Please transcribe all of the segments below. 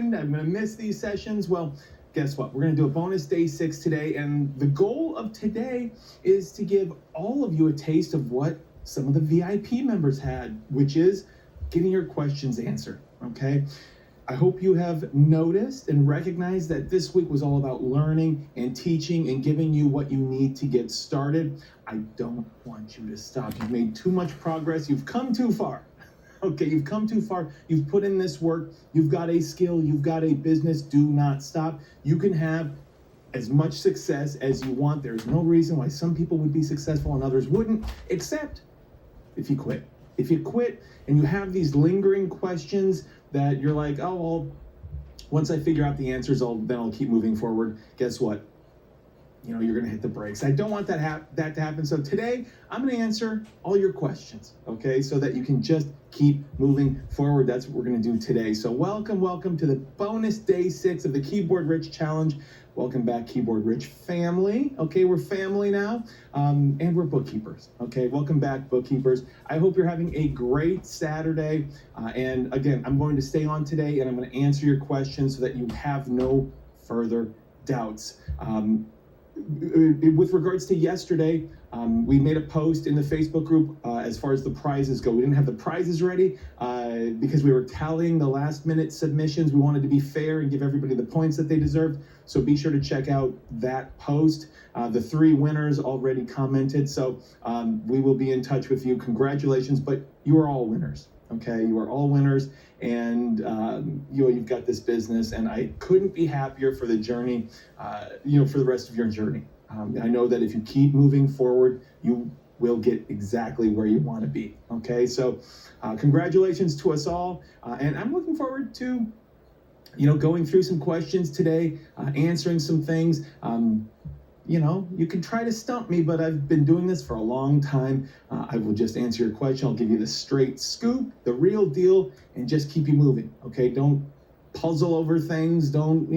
I'm going to miss these sessions. Well, guess what? We're going to do a bonus day 6 today. And the goal of today is to give all of you a taste of what some of the VIP members had, which is getting your questions answered. Okay. I hope you have noticed and recognized that this week was all about learning and teaching and giving you what you need to get started. I don't want you to stop. You've made too much progress. You've come too far. Okay, you've come too far. You've put in this work. You've got a skill. You've got a business. Do not stop. You can have as much success as you want. There's no reason why some people would be successful and others wouldn't, except if you quit. If you quit and you have these lingering questions that you're like, oh, well, once I figure out the answers, then I'll keep moving forward. Guess what? You're going to hit the brakes. I don't want that to happen. So today, I'm going to answer all your questions, okay, so that you can just keep moving forward. That's what we're going to do today. So welcome to the bonus day 6 of the Keyboard Rich Challenge. Welcome back, Keyboard Rich family. Okay, we're family now, and we're bookkeepers. Okay, welcome back, bookkeepers. I hope you're having a great Saturday. And again, I'm going to stay on today, and I'm going to answer your questions so that you have no further doubts. With regards to yesterday, we made a post in the Facebook group as far as the prizes go. We didn't have the prizes ready because we were tallying the last minute submissions. We wanted to be fair and give everybody the points that they deserved. So be sure to check out that post. The 3 winners already commented. So we will be in touch with you. Congratulations, but you are all winners. Okay, you are all winners, and you've got this business, and I couldn't be happier for the journey, for the rest of your journey. I know that if you keep moving forward, you will get exactly where you want to be. Okay, so congratulations to us all, and I'm looking forward to, going through some questions today, answering some things. You can try to stump me, but I've been doing this for a long time. I will just answer your question. I'll give you the straight scoop, the real deal, and just keep you moving. Okay, don't puzzle over things. Don't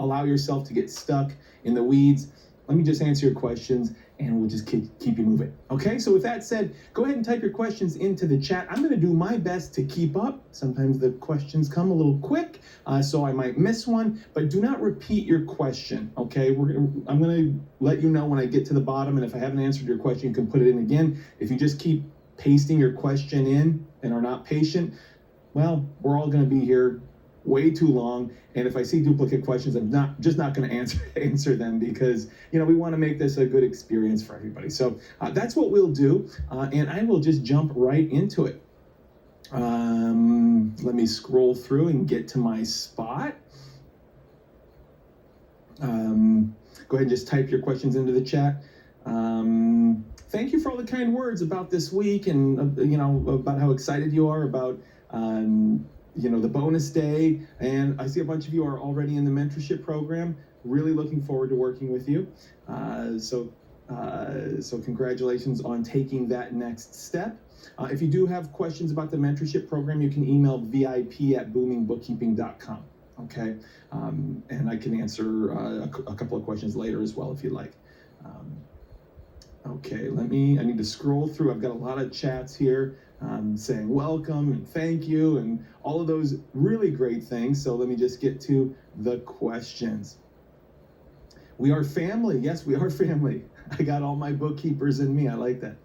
allow yourself to get stuck in the weeds. Let me just answer your questions, and we'll just keep you moving. Okay, so with that said, go ahead and type your questions into the chat. I'm going to do my best to keep up. Sometimes the questions come a little quick, so I might miss one, but do not repeat your question, okay? I'm going to let you know when I get to the bottom, and if I haven't answered your question, you can put it in again. If you just keep pasting your question in and are not patient, well, we're all going to be here way too long, and if I see duplicate questions, I'm not going to answer them because we want to make this a good experience for everybody. So that's what we'll do, and I will just jump right into it. Let me scroll through and get to my spot. Go ahead and just type your questions into the chat. Thank you for all the kind words about this week, and about how excited you are about the bonus day, and I see a bunch of you are already in the mentorship program. Really looking forward to working with you. So congratulations on taking that next step. If you do have questions about the mentorship program, you can email vip@boomingbookkeeping.com. Okay, and I can answer a couple of questions later as well if you'd like. Okay, I need to scroll through. I've got a lot of chats here saying welcome and thank you and all of those really great things. So let me just get to the questions. We are family. Yes, we are family. I got all my bookkeepers in me. I like that.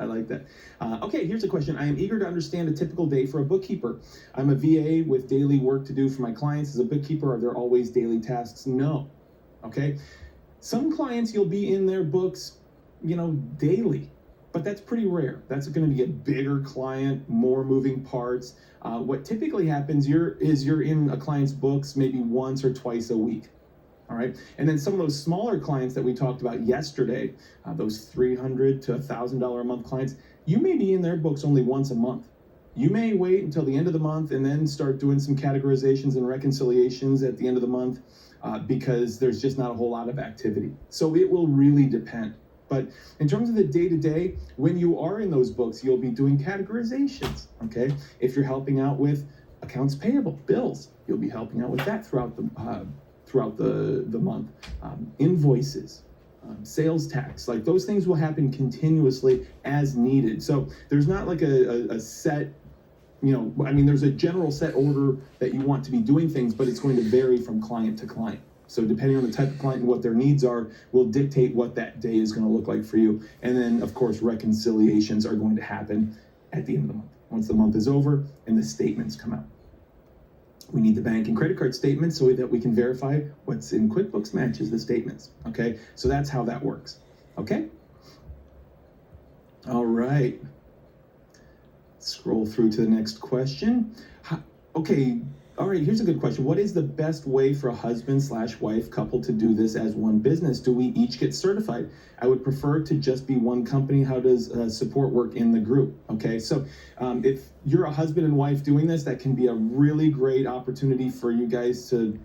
Okay, here's a question. I am eager to understand a typical day for a bookkeeper. I'm a VA with daily work to do for my clients. As a bookkeeper, are there always daily tasks? No. Okay. Some clients, you'll be in their books, daily. But that's pretty rare. That's going to be a bigger client, more moving parts. What typically happens is you're in a client's books maybe once or twice a week. All right. And then some of those smaller clients that we talked about yesterday, those $300 to $1,000 a month clients, you may be in their books only once a month. You may wait until the end of the month and then start doing some categorizations and reconciliations at the end of the month because there's just not a whole lot of activity. So it will really depend. But in terms of the day-to-day, when you are in those books, you'll be doing categorizations, okay? If you're helping out with accounts payable, bills, you'll be helping out with that throughout the month. Invoices, sales tax, like those things will happen continuously as needed. So there's not like a set I mean, there's a general set order that you want to be doing things, but it's going to vary from client to client. So depending on the type of client and what their needs are will dictate what that day is going to look like for you. And then, of course, reconciliations are going to happen at the end of the month. Once the month is over and the statements come out. We need the bank and credit card statements so that we can verify what's in QuickBooks matches the statements, okay? So that's how that works, okay? All right. Scroll through to the next question. Okay, all right, here's a good question. What is the best way for a husband/wife couple to do this as one business? Do we each get certified? I would prefer to just be one company. How does support work in the group? Okay, so if you're a husband and wife doing this, that can be a really great opportunity for you guys to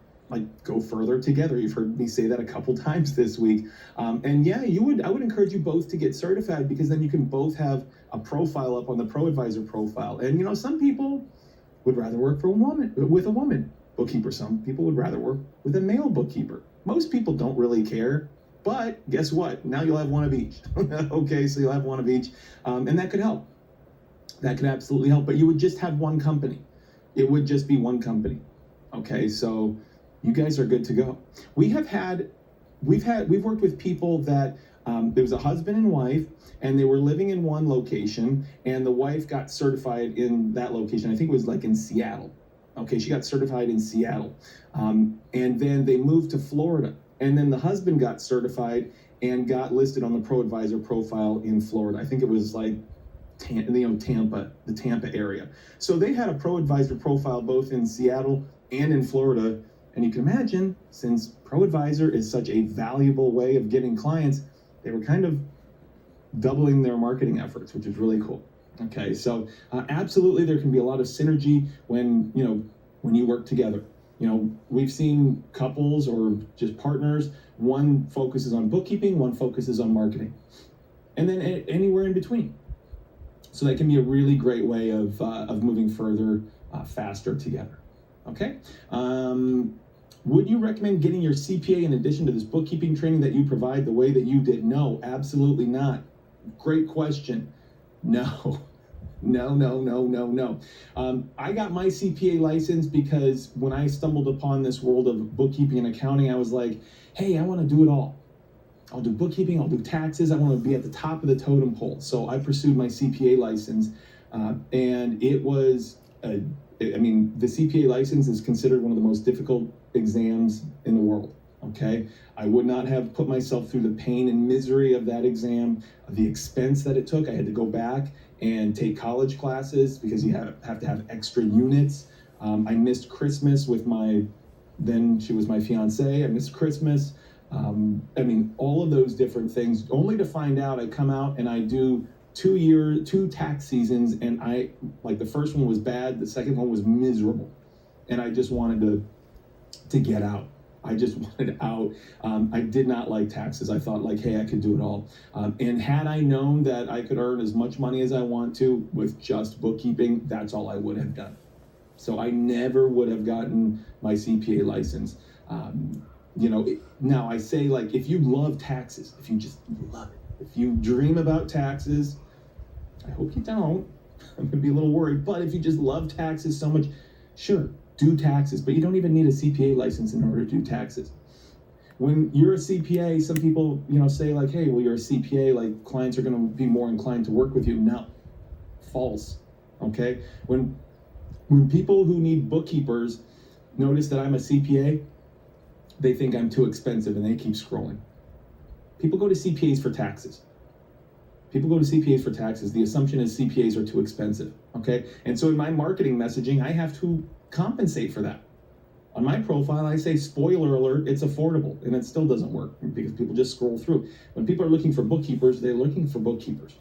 go further together. You've heard me say that a couple times this week. And yeah, I would encourage you both to get certified, because then you can both have a profile up on the ProAdvisor profile. And some people would rather work with a woman bookkeeper. Some people would rather work with a male bookkeeper. Most people don't really care, but guess what? Now you'll have one of each. Okay, so you'll have one of each, and that could help. That could absolutely help, but you would just have one company. It would just be one company. Okay, so you guys are good to go. We've worked with people that there was a husband and wife, and they were living in one location, and the wife got certified in that location. I think it was in Seattle. Okay, she got certified in Seattle. And then they moved to Florida. And then the husband got certified and got listed on the ProAdvisor profile in Florida. I think it was Tampa, the Tampa area. So they had a ProAdvisor profile both in Seattle and in Florida. And you can imagine, since ProAdvisor is such a valuable way of getting clients, they were kind of doubling their marketing efforts, which is really cool. Okay, so absolutely there can be a lot of synergy when you work together. We've seen couples or just partners, one focuses on bookkeeping, one focuses on marketing, and then anywhere in between. So that can be a really great way of moving further faster together. Okay. Would you recommend getting your CPA in addition to this bookkeeping training that you provide the way that you did? No, absolutely not. Great question. No. I got my CPA license because when I stumbled upon this world of bookkeeping and accounting, I was like, hey, I want to do it all. I'll do bookkeeping, I'll do taxes, I want to be at the top of the totem pole. So I pursued my CPA license, and it was, the CPA license is considered one of the most difficult exams in the world. Okay, I would not have put myself through the pain and misery of that exam, the expense that it took. I had to go back and take college classes because you have to have extra units. I missed Christmas with then she was my fiance. I missed Christmas. All of those different things, only to find out I come out and I do 2 tax seasons, and the first one was bad, the second one was miserable, and I just wanted to get out. I just wanted out. I did not like taxes. I thought hey, I could do it all. And had I known that I could earn as much money as I want to with just bookkeeping, that's all I would have done. So I never would have gotten my CPA license. Now I say if you love taxes, if you just love it, if you dream about taxes, I hope you don't. I'm gonna be a little worried, but if you just love taxes so much, sure, do taxes, but you don't even need a CPA license in order to do taxes. When you're a CPA, some people, say hey, well, you're a CPA, clients are going to be more inclined to work with you. No, false. Okay. When people who need bookkeepers notice that I'm a CPA, they think I'm too expensive and they keep scrolling. People go to CPAs for taxes. The assumption is CPAs are too expensive. Okay. And so in my marketing messaging, I have to compensate for that. On my profile, I say, spoiler alert, it's affordable, and it still doesn't work because people just scroll through. When people are looking for bookkeepers, they're looking for bookkeepers.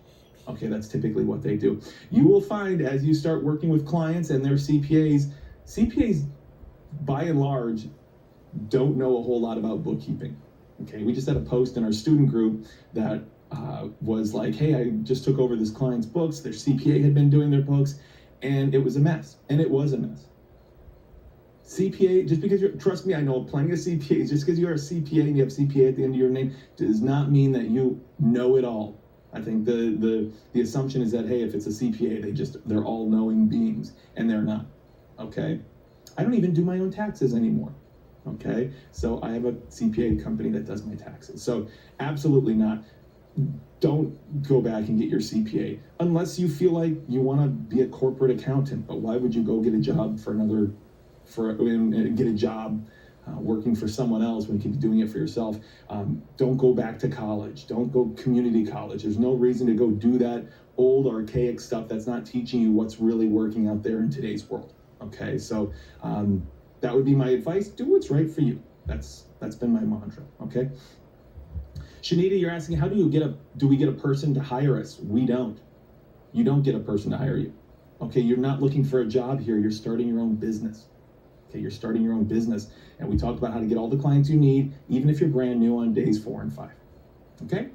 Okay, that's typically what they do. You will find as you start working with clients and their CPAs by and large don't know a whole lot about bookkeeping. Okay, we just had a post in our student group that was hey, I just took over this client's books, their CPA had been doing their books, and it was a mess, and it was a mess. CPA, just because trust me, I know plenty of CPAs, just because you're a CPA and you have CPA at the end of your name does not mean that you know it all. I think the assumption is that, hey, if it's a CPA, they're all knowing beings, and they're not. Okay, I don't even do my own taxes anymore. Okay, so I have a CPA company that does my taxes. So absolutely not. Don't go back and get your CPA unless you feel like you want to be a corporate accountant. But why would you go get a job get a job working for someone else when you can be doing it for yourself? Don't go back to college. Don't go community college. There's no reason to go do that old archaic stuff that's not teaching you what's really working out there in today's world. Okay, so that would be my advice. Do what's right for you. That's been my mantra. Okay. Shanita, you're asking, do we get a person to hire us? We don't. You don't get a person to hire you. Okay, you're not looking for a job here. You're starting your own business. Okay, you're starting your own business. And we talked about how to get all the clients you need, even if you're brand new on days 4 and 5. Okay?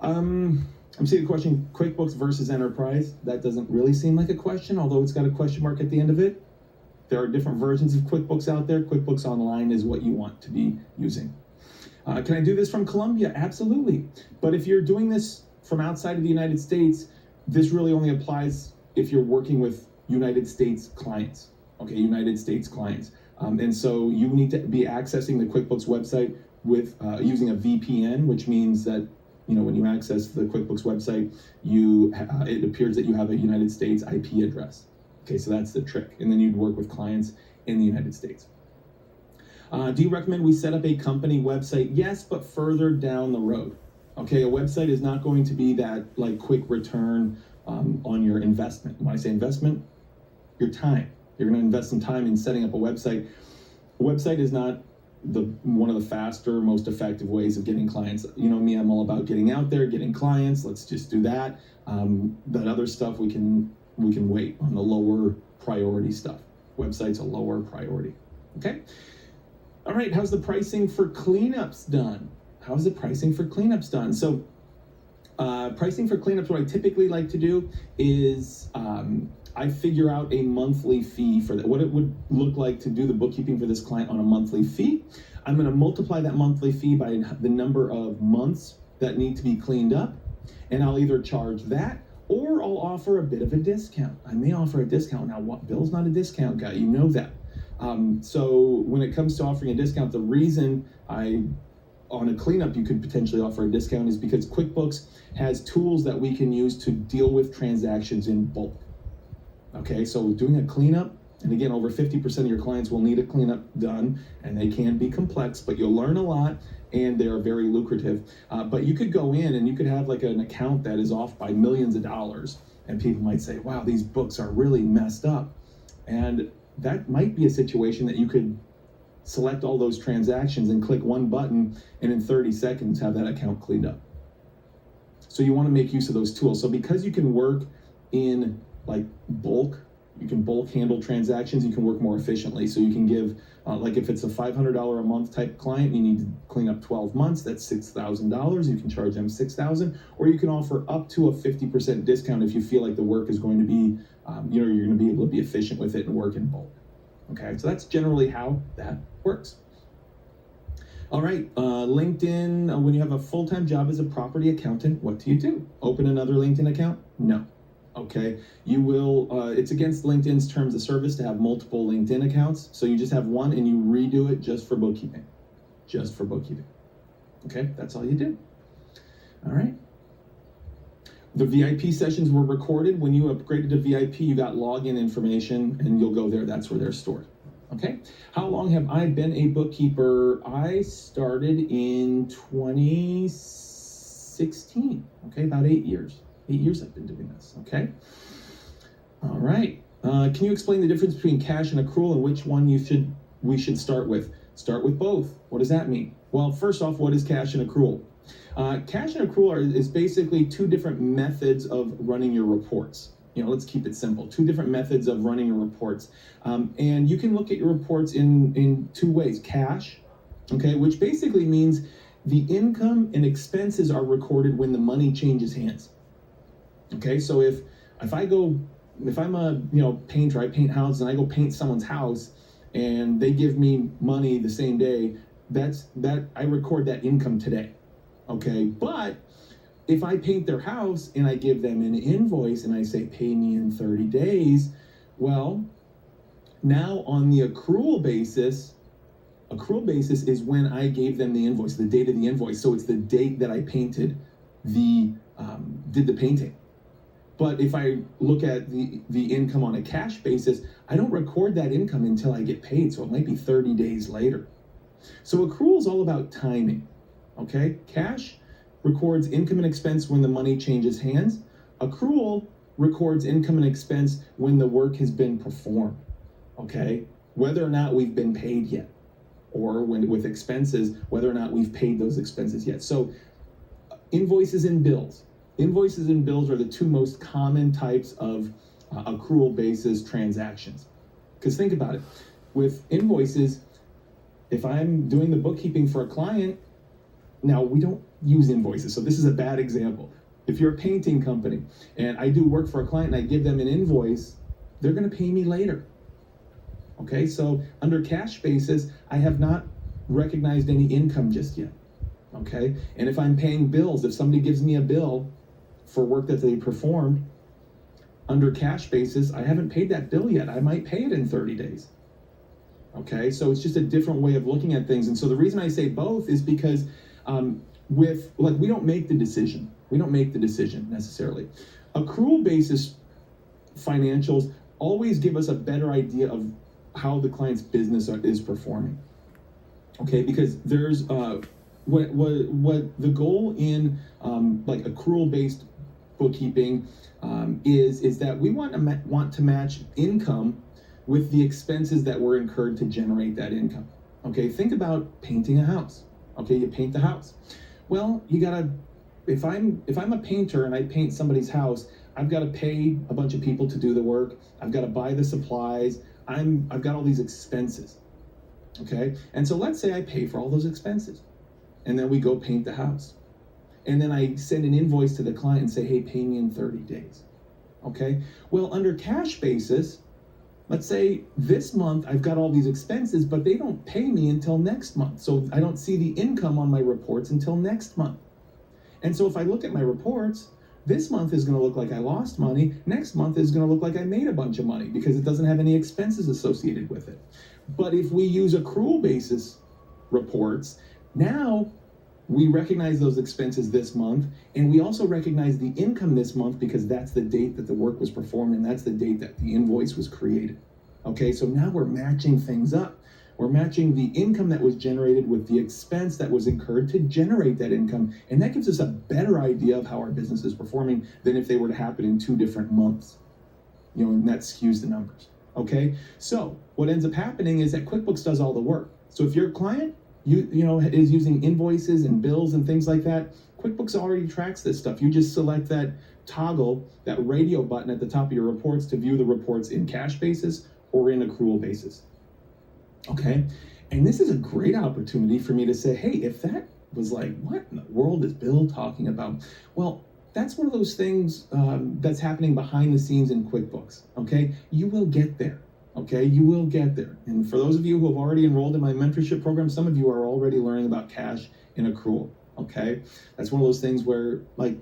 I'm seeing a question, QuickBooks versus Enterprise. That doesn't really seem like a question, although it's got a question mark at the end of it. There are different versions of QuickBooks out there. QuickBooks Online is what you want to be using. Can I do this from Colombia? Absolutely. But if you're doing this from outside of the United States, this really only applies if you're working with United States clients. Okay, United States clients. And so you need to be accessing the QuickBooks website with using a VPN, which means that when you access the QuickBooks website, it appears that you have a United States IP address. Okay, so that's the trick. And then you'd work with clients in the United States. Do you recommend we set up a company website? Yes, but further down the road. Okay, a website is not going to be that quick return on your investment. When I say investment, your time. You're going to invest some time in setting up a website. A website is not one of the faster, most effective ways of getting clients. You know me, I'm all about getting out there, getting clients. Let's just do that. That other stuff we can wait on the lower priority stuff. Website's a lower priority. Okay. All right, how's the pricing for cleanups done? How's the pricing for cleanups done? So pricing for cleanups, what I typically like to do is I figure out a monthly fee for that, what it would look like to do the bookkeeping for this client on a monthly fee. I'm going to multiply that monthly fee by the number of months that need to be cleaned up, and I'll either charge that or I'll offer a bit of a discount. I may offer a discount. Now, Bill's not a discount guy, you know that. So when it comes to offering a discount, the reason on a cleanup you could potentially offer a discount is because QuickBooks has tools that we can use to deal with transactions in bulk. Okay, so doing a cleanup, and again, over 50% of your clients will need a cleanup done, and they can be complex, but you'll learn a lot, and they are very lucrative. But you could go in and you could have an account that is off by millions of dollars, and people might say, wow, these books are really messed up. And that might be a situation that you could select all those transactions and click one button, and in 30 seconds have that account cleaned up. So you want to make use of those tools. So because you can work in bulk, you can bulk handle transactions, you can work more efficiently. So you can give, if it's a $500 a month type client, you need to clean up 12 months, that's $6,000. You can charge them $6,000, or you can offer up to a 50% discount if you feel like the work is going to be, you're going to be able to be efficient with it and work in bulk. Okay, so that's generally how that works. All right, LinkedIn, when you have a full-time job as a property accountant, what do? Open another LinkedIn account? No. Okay, you will, it's against LinkedIn's terms of service to have multiple LinkedIn accounts, so you just have one and you redo it just for bookkeeping. Just for bookkeeping. Okay, that's all you do. All right. The VIP sessions were recorded. When you upgraded to VIP, you got login information, and you'll go there. That's where they're stored. Okay. How long have I been a bookkeeper? I started in 2016. Okay, about 8 years. 8 years I've been doing this. Okay. All right. Can you explain the difference between cash and accrual and which one we should start with? Start with both. What does that mean? Well, first off, what is cash and accrual? Cash and accrual is basically two different methods of running your reports. Let's keep it simple. Two different methods of running your reports. And you can look at your reports in two ways. Cash, okay, which basically means the income and expenses are recorded when the money changes hands. Okay, so if I'm a painter, I paint houses, and I go paint someone's house, and they give me money the same day, I record that income today. Okay, but if I paint their house and I give them an invoice and I say, pay me in 30 days, well, now on the accrual basis is when I gave them the invoice, the date of the invoice. So it's the date that I painted did the painting. But if I look at the income on a cash basis, I don't record that income until I get paid. So it might be 30 days later. So accrual is all about timing, okay? Cash records income and expense when the money changes hands. Accrual records income and expense when the work has been performed, okay? Whether or not we've been paid yet, or when with expenses, whether or not we've paid those expenses yet. So invoices and bills. Invoices and bills are the two most common types of accrual basis transactions. Because think about it, with invoices, if I'm doing the bookkeeping for a client, now we don't use invoices, so this is a bad example. If you're a painting company and I do work for a client and I give them an invoice, they're gonna pay me later. Okay, so under cash basis, I have not recognized any income just yet. Okay, and if I'm paying bills, if somebody gives me a bill for work that they performed, under cash basis, I haven't paid that bill yet. I might pay it in 30 days. Okay, so it's just a different way of looking at things. And so the reason I say both is because we don't make the decision. We don't make the decision necessarily. Accrual basis financials always give us a better idea of how the client's business is performing. Okay, because there's what the goal in like accrual based bookkeeping is that we want to match income with the expenses that were incurred to generate that income. Okay, think about painting a house. Okay, you paint the house. Well, you gotta, if I'm a painter and I paint somebody's house, I've got to pay a bunch of people to do the work. I've got to buy the supplies. I've got all these expenses. Okay, and so let's say I pay for all those expenses, and then we go paint the house, and then I send an invoice to the client and say, hey, pay me in 30 days. Okay, well, under cash basis, let's say this month I've got all these expenses, but they don't pay me until next month. So I don't see the income on my reports until next month. And so if I look at my reports, this month is going to look like I lost money. Next month is going to look like I made a bunch of money because it doesn't have any expenses associated with it. But if we use accrual basis reports, now we recognize those expenses this month, and we also recognize the income this month because that's the date that the work was performed and that's the date that the invoice was created. Okay, so now we're matching things up. We're matching the income that was generated with the expense that was incurred to generate that income, and that gives us a better idea of how our business is performing than if they were to happen in 2 different months. And that skews the numbers. Okay, so what ends up happening is that QuickBooks does all the work. So if your client is using invoices and bills and things like that, QuickBooks already tracks this stuff. You just select that toggle, that radio button at the top of your reports to view the reports in cash basis or in accrual basis. Okay, and this is a great opportunity for me to say, hey, if that was like, what in the world is Bill talking about? Well, that's one of those things that's happening behind the scenes in QuickBooks. Okay, you will get there. Okay, you will get there. And for those of you who have already enrolled in my mentorship program, some of you are already learning about cash and accrual. Okay, that's one of those things where, like,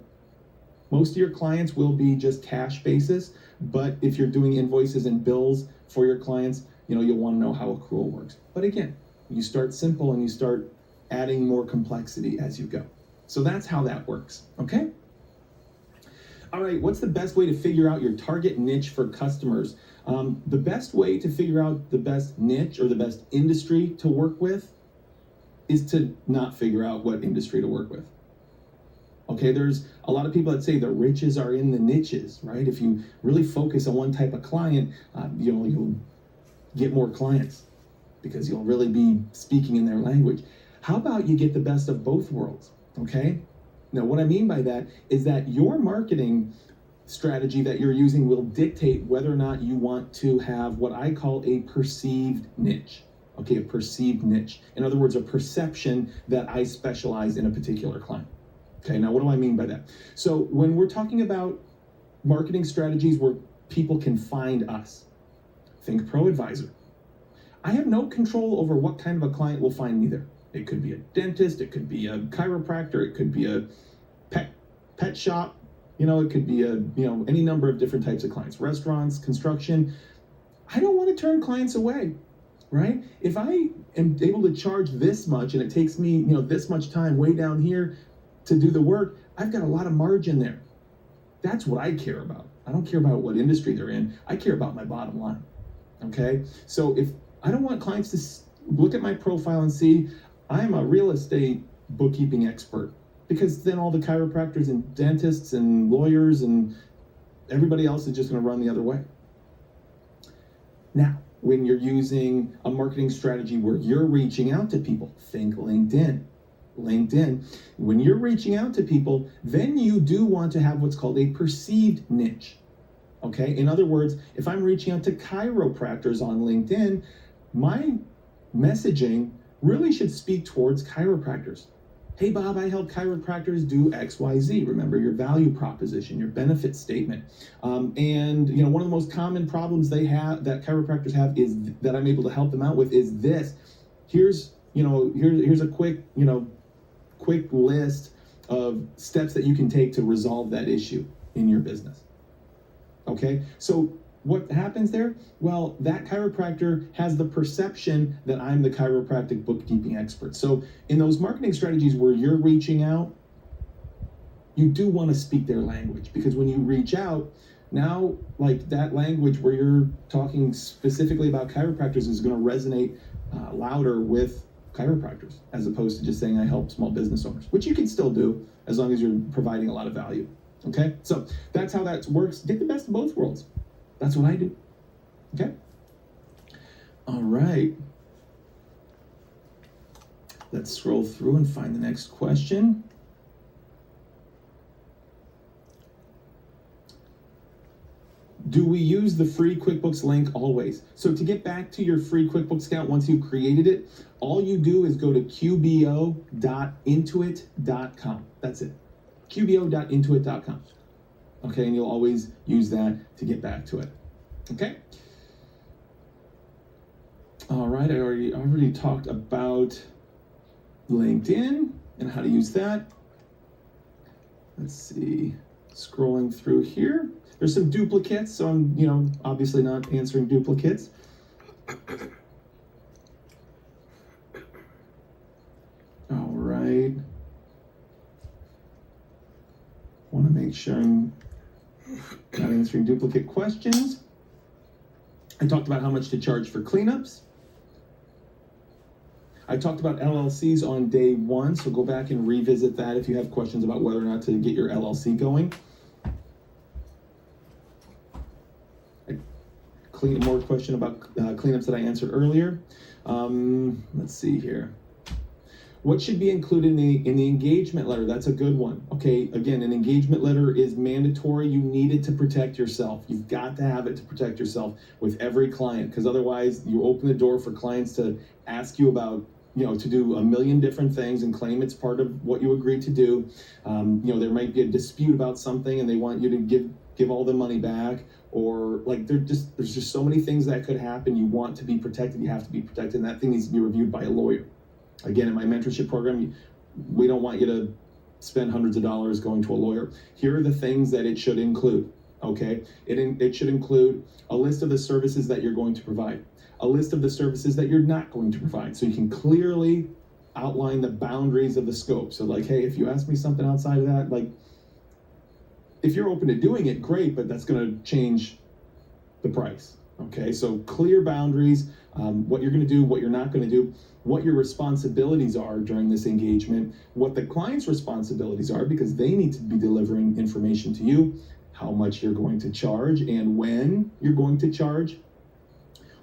most of your clients will be just cash basis, but if you're doing invoices and bills for your clients, you'll want to know how accrual works. But again, you start simple and you start adding more complexity as you go. So that's how that works. Okay. All right, what's the best way to figure out your target niche for customers? The best way to figure out the best niche or the best industry to work with is to not figure out what industry to work with. Okay, there's a lot of people that say the riches are in the niches, right? If you really focus on one type of client, you'll get more clients because you'll really be speaking in their language. How about you get the best of both worlds, okay? Now, what I mean by that is that your marketing strategy that you're using will dictate whether or not you want to have what I call a perceived niche. Okay, a perceived niche. In other words, a perception that I specialize in a particular client. Okay, now what do I mean by that? So when we're talking about marketing strategies where people can find us, think ProAdvisor. I have no control over what kind of a client will find me there. It could be a dentist, it could be a chiropractor, it could be a pet pet shop, it could be any number of different types of clients, restaurants, construction. I don't want to turn clients away, right? If I am able to charge this much and it takes me, this much time way down here to do the work, I've got a lot of margin there. That's what I care about. I don't care about what industry they're in. I care about my bottom line, okay? So if I don't want clients to look at my profile and see I'm a real estate bookkeeping expert, because then all the chiropractors and dentists and lawyers and everybody else is just going to run the other way. Now, when you're using a marketing strategy where you're reaching out to people, think LinkedIn. When you're reaching out to people, then you do want to have what's called a perceived niche. Okay, in other words, if I'm reaching out to chiropractors on LinkedIn, my messaging really should speak towards chiropractors. Hey Bob, I help chiropractors do XYZ. Remember your value proposition, your benefit statement. And one of the most common problems they have, that chiropractors have, is that I'm able to help them out with, is this. Here's a quick list of steps that you can take to resolve that issue in your business. Okay, so what happens there? Well, that chiropractor has the perception that I'm the chiropractic bookkeeping expert. So in those marketing strategies where you're reaching out, you do want to speak their language, because when you reach out, now like that language where you're talking specifically about chiropractors is going to resonate louder with chiropractors, as opposed to just saying I help small business owners, which you can still do as long as you're providing a lot of value. Okay, so that's how that works. Get the best of both worlds. That's what I do. Okay? All right. Let's scroll through and find the next question. Do we use the free QuickBooks link always? So to get back to your free QuickBooks account, once you've created it, all you do is go to qbo.intuit.com. That's it. qbo.intuit.com. Okay, and you'll always use that to get back to it. Okay? All right, I already talked about LinkedIn and how to use that. Let's see, scrolling through here. There's some duplicates, so I'm, obviously not answering duplicates. All right. Want to make sure I'm not answering duplicate questions. I talked about how much to charge for cleanups. I talked about LLCs on day one, so go back and revisit that if you have questions about whether or not to get your LLC going. More question about cleanups that I answered earlier. Let's see here. What should be included in the engagement letter? That's a good one. Okay, again, an engagement letter is mandatory. You need it to protect yourself. You've got to have it to protect yourself with every client, because otherwise you open the door for clients to ask you about, to do a million different things and claim it's part of what you agreed to do. There might be a dispute about something and they want you to give all the money back, or like there's just so many things that could happen. You want to be protected. You have to be protected, and that thing needs to be reviewed by a lawyer. Again, in my mentorship program, we don't want you to spend hundreds of dollars going to a lawyer. Here are the things that it should include, okay? It should include a list of the services that you're going to provide, a list of the services that you're not going to provide, so you can clearly outline the boundaries of the scope. So like, hey, if you ask me something outside of that, like, if you're open to doing it, great, but that's going to change the price, okay? So clear boundaries, what you're going to do, what you're not going to do, what your responsibilities are during this engagement, what the client's responsibilities are, because they need to be delivering information to you, how much you're going to charge and when you're going to charge,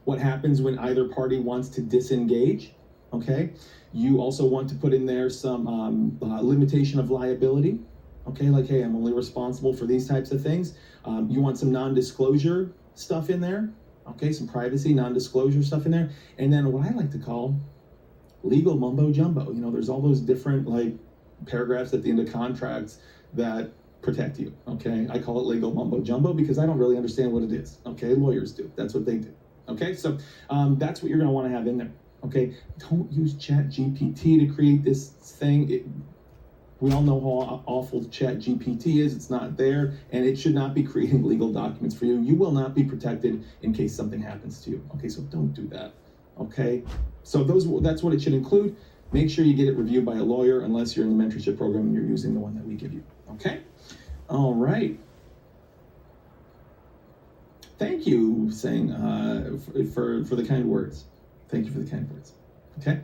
what happens when either party wants to disengage, okay? You also want to put in there some limitation of liability, okay? Like, hey, I'm only responsible for these types of things. You want some non-disclosure stuff in there, okay? Some privacy, non-disclosure stuff in there. And then what I like to call legal mumbo jumbo. There's all those different like paragraphs at the end of contracts that protect you, okay? I call it legal mumbo jumbo because I don't really understand what it is, okay? Lawyers do. That's what they do, okay? So that's what you're gonna wanna have in there, okay? Don't use ChatGPT to create this thing. We all know how awful Chat GPT is. It's not there, and it should not be creating legal documents for you. You will not be protected in case something happens to you. Okay, so don't do that. Okay, so that's what it should include. Make sure you get it reviewed by a lawyer unless you're in the mentorship program and you're using the one that we give you. Okay, all right. Thank you, saying for the kind words. Thank you for the kind words. Okay.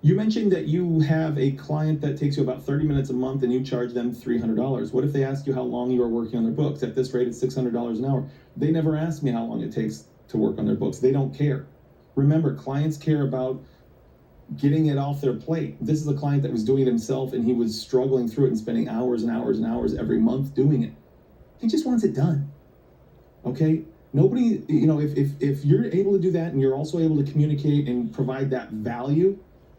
You mentioned that you have a client that takes you about 30 minutes a month and you charge them $300. What if they ask you how long you are working on their books? At this rate, it's $600 an hour. They never ask me how long it takes to work on their books. They don't care. Remember, clients care about getting it off their plate. This is a client that was doing it himself and he was struggling through it and spending hours and hours and hours every month doing it. He just wants it done. Okay? Nobody, if you're able to do that and you're also able to communicate and provide that value,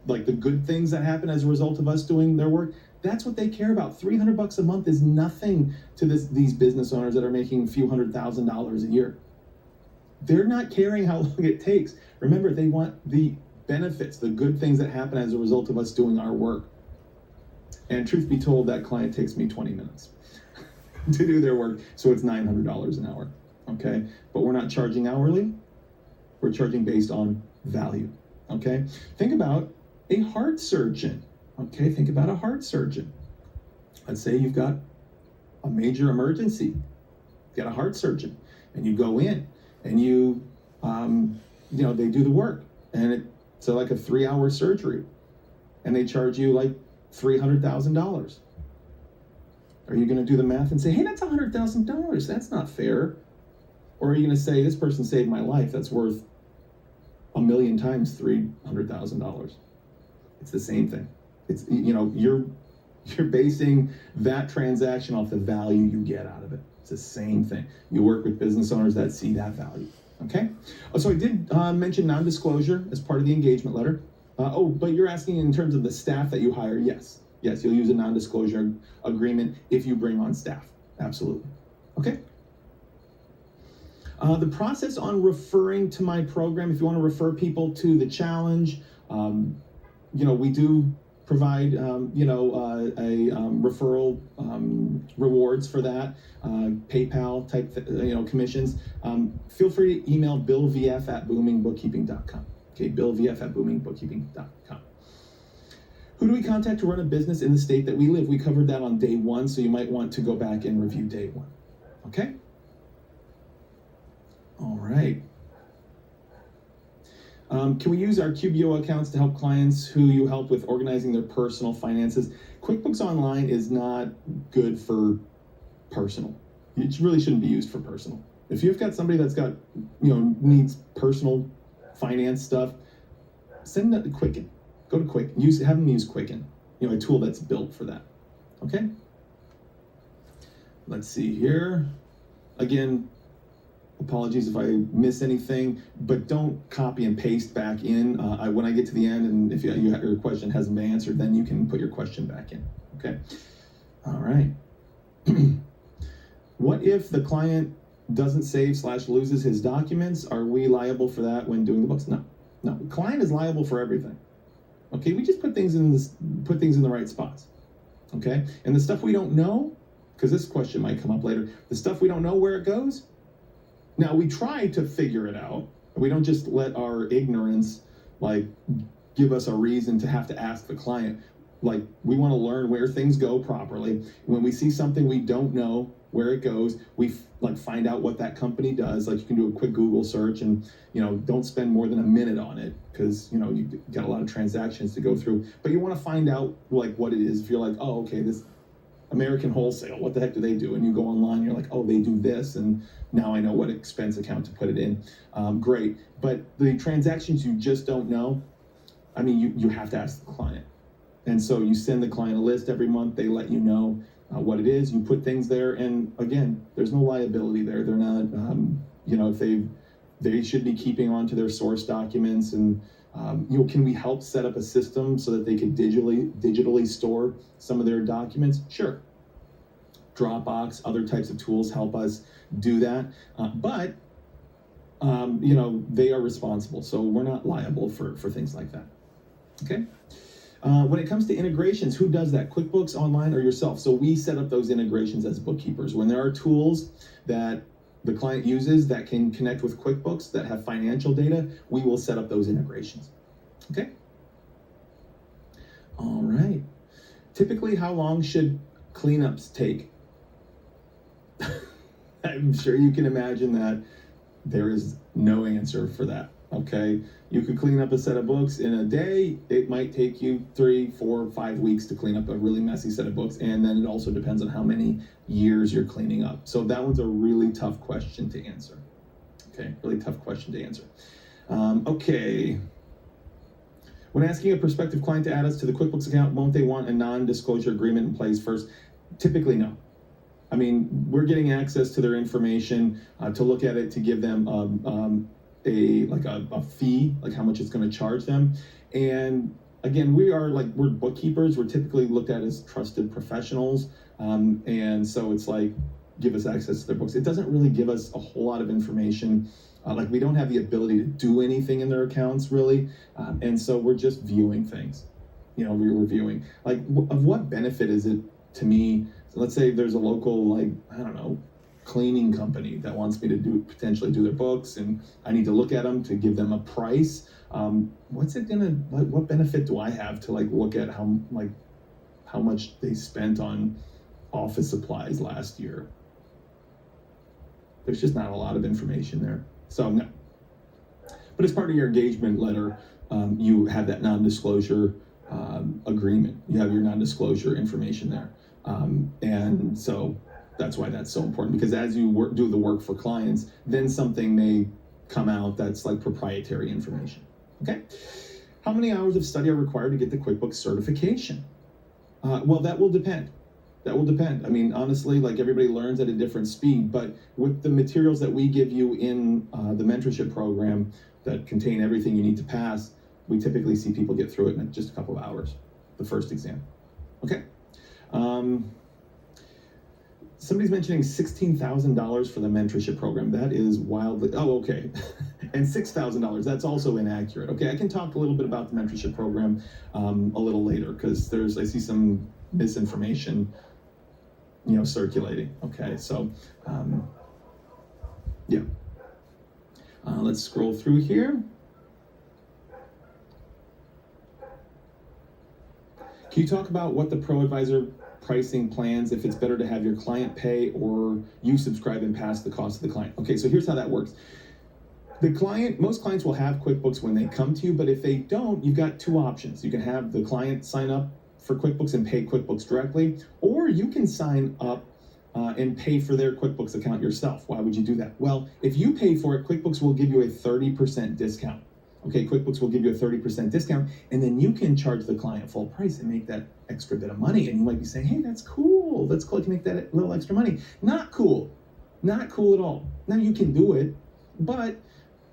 like the good things that happen as a result of us doing their work, that's what they care about. $300 a month is nothing to these business owners that are making a few $100,000 a year. They're not caring how long it takes. Remember, they want the benefits, the good things that happen as a result of us doing our work. And truth be told, that client takes me 20 minutes to do their work, so it's $900 an hour. Okay, but we're not charging hourly. We're charging based on value. Okay, think about a heart surgeon. Okay, think about a heart surgeon. Let's say you've got a major emergency. You've got a heart surgeon, and you go in, and they do the work, and it's like a 3-hour surgery, and they charge you like $300,000. Are you going to do the math and say, hey, that's $100,000? That's not fair. Or are you going to say, this person saved my life, that's worth 1,000,000 times $300,000? It's the same thing. It's, you're basing that transaction off the value you get out of it. It's the same thing. You work with business owners that see that value. Okay? So I did mention non-disclosure as part of the engagement letter. But you're asking in terms of the staff that you hire. Yes, you'll use a non-disclosure agreement if you bring on staff. Absolutely. Okay? The process on referring to my program, if you want to refer people to the challenge, we do provide, referral rewards for that, PayPal type, commissions. Feel free to email billvf@boomingbookkeeping.com. Okay, billvf@boomingbookkeeping.com. Who do we contact to run a business in the state that we live? We covered that on day 1, so you might want to go back and review day 1. Okay? All right. Can we use our QBO accounts to help clients who you help with organizing their personal finances? QuickBooks Online is not good for personal. It really shouldn't be used for personal. If you've got somebody that's got, needs personal finance stuff, send that to Quicken. Go to Quicken. Have them use Quicken, a tool that's built for that. Okay? Let's see here. Again, apologies if I miss anything, but don't copy and paste back in. When I get to the end, and if your question hasn't been answered, then you can put your question back in. Okay. All right. What if the client doesn't save / loses his documents? Are we liable for that when doing the books? No. The client is liable for everything. Okay. We just put things in the right spots. Okay. And the stuff we don't know, because this question might come up later, the stuff we don't know where it goes. Now, we try to figure it out. We don't just let our ignorance, give us a reason to have to ask the client. We want to learn where things go properly. When we see something we don't know where it goes, we find out what that company does. You can do a quick Google search and, don't spend more than a minute on it because, you got a lot of transactions to go through. But you want to find out, what it is. If you're oh, okay, this American Wholesale, what the heck do they do? And you go online, you're oh, they do this, and now I know what expense account to put it in. Great. But the transactions you just don't know, you have to ask the client. And so you send the client a list every month, they let you know what it is, you put things there, and again, there's no liability there. They're not, if they should be keeping on to their source documents, and can we help set up a system so that they can digitally store some of their documents? Sure. Dropbox, other types of tools help us do that. But they are responsible, so we're not liable for things like that. Okay? When it comes to integrations, who does that? QuickBooks Online or yourself? So we set up those integrations as bookkeepers. When there are tools that the client uses that can connect with QuickBooks that have financial data, we will set up those integrations. Okay? All right. Typically, how long should cleanups take? I'm sure you can imagine that there is no answer for that. Okay, you could clean up a set of books in a day. It might take you 3, 4, 5 weeks to clean up a really messy set of books, and then it also depends on how many years you're cleaning up. So that one's a really tough question to answer. Okay, really tough question to answer. Okay. When asking a prospective client to add us to the QuickBooks account, won't they want a non-disclosure agreement in place first? Typically, no. I mean, we're getting access to their information to look at it, to give them a fee, like how much it's going to charge them. And again, we're bookkeepers. We're typically looked at as trusted professionals. And so it's like, give us access to their books. It doesn't really give us a whole lot of information. Like we don't have the ability to do anything in their accounts really. And so we're just viewing things, we're reviewing. Like of what benefit is it to me? So let's say there's a local, cleaning company that wants me to potentially do their books, and I need to look at them to give them a price. What benefit do I have to look at how much they spent on office supplies last year? There's just not a lot of information there. So no. But as part of your engagement letter, you have that non-disclosure agreement. You have your non-disclosure information there. And so that's why that's so important, because as you do the work for clients, then something may come out that's like proprietary information. Okay? How many hours of study are required to get the QuickBooks certification? Well, that will depend. That will depend. I mean, honestly, everybody learns at a different speed, but with the materials that we give you in the mentorship program that contain everything you need to pass, we typically see people get through it in just a couple of hours, the first exam. Okay? Somebody's mentioning $16,000 for the mentorship program. That is wildly, okay. And $6,000, that's also inaccurate. Okay, I can talk a little bit about the mentorship program a little later, because I see some misinformation, circulating. Okay, so, yeah. Let's scroll through here. Can you talk about what the ProAdvisor pricing plans, if it's better to have your client pay or you subscribe and pass the cost to the client? Okay, so here's how that works. Most clients will have QuickBooks when they come to you, but if they don't, you've got two options. You can have the client sign up for QuickBooks and pay QuickBooks directly, or you can sign up and pay for their QuickBooks account yourself. Why would you do that? Well, if you pay for it, QuickBooks will give you a 30% discount. Okay, QuickBooks will give you a 30% discount, and then you can charge the client full price and make that extra bit of money. And you might be saying, hey, that's cool. That's cool. I can make that little extra money. Not cool. Not cool at all. Now, you can do it, but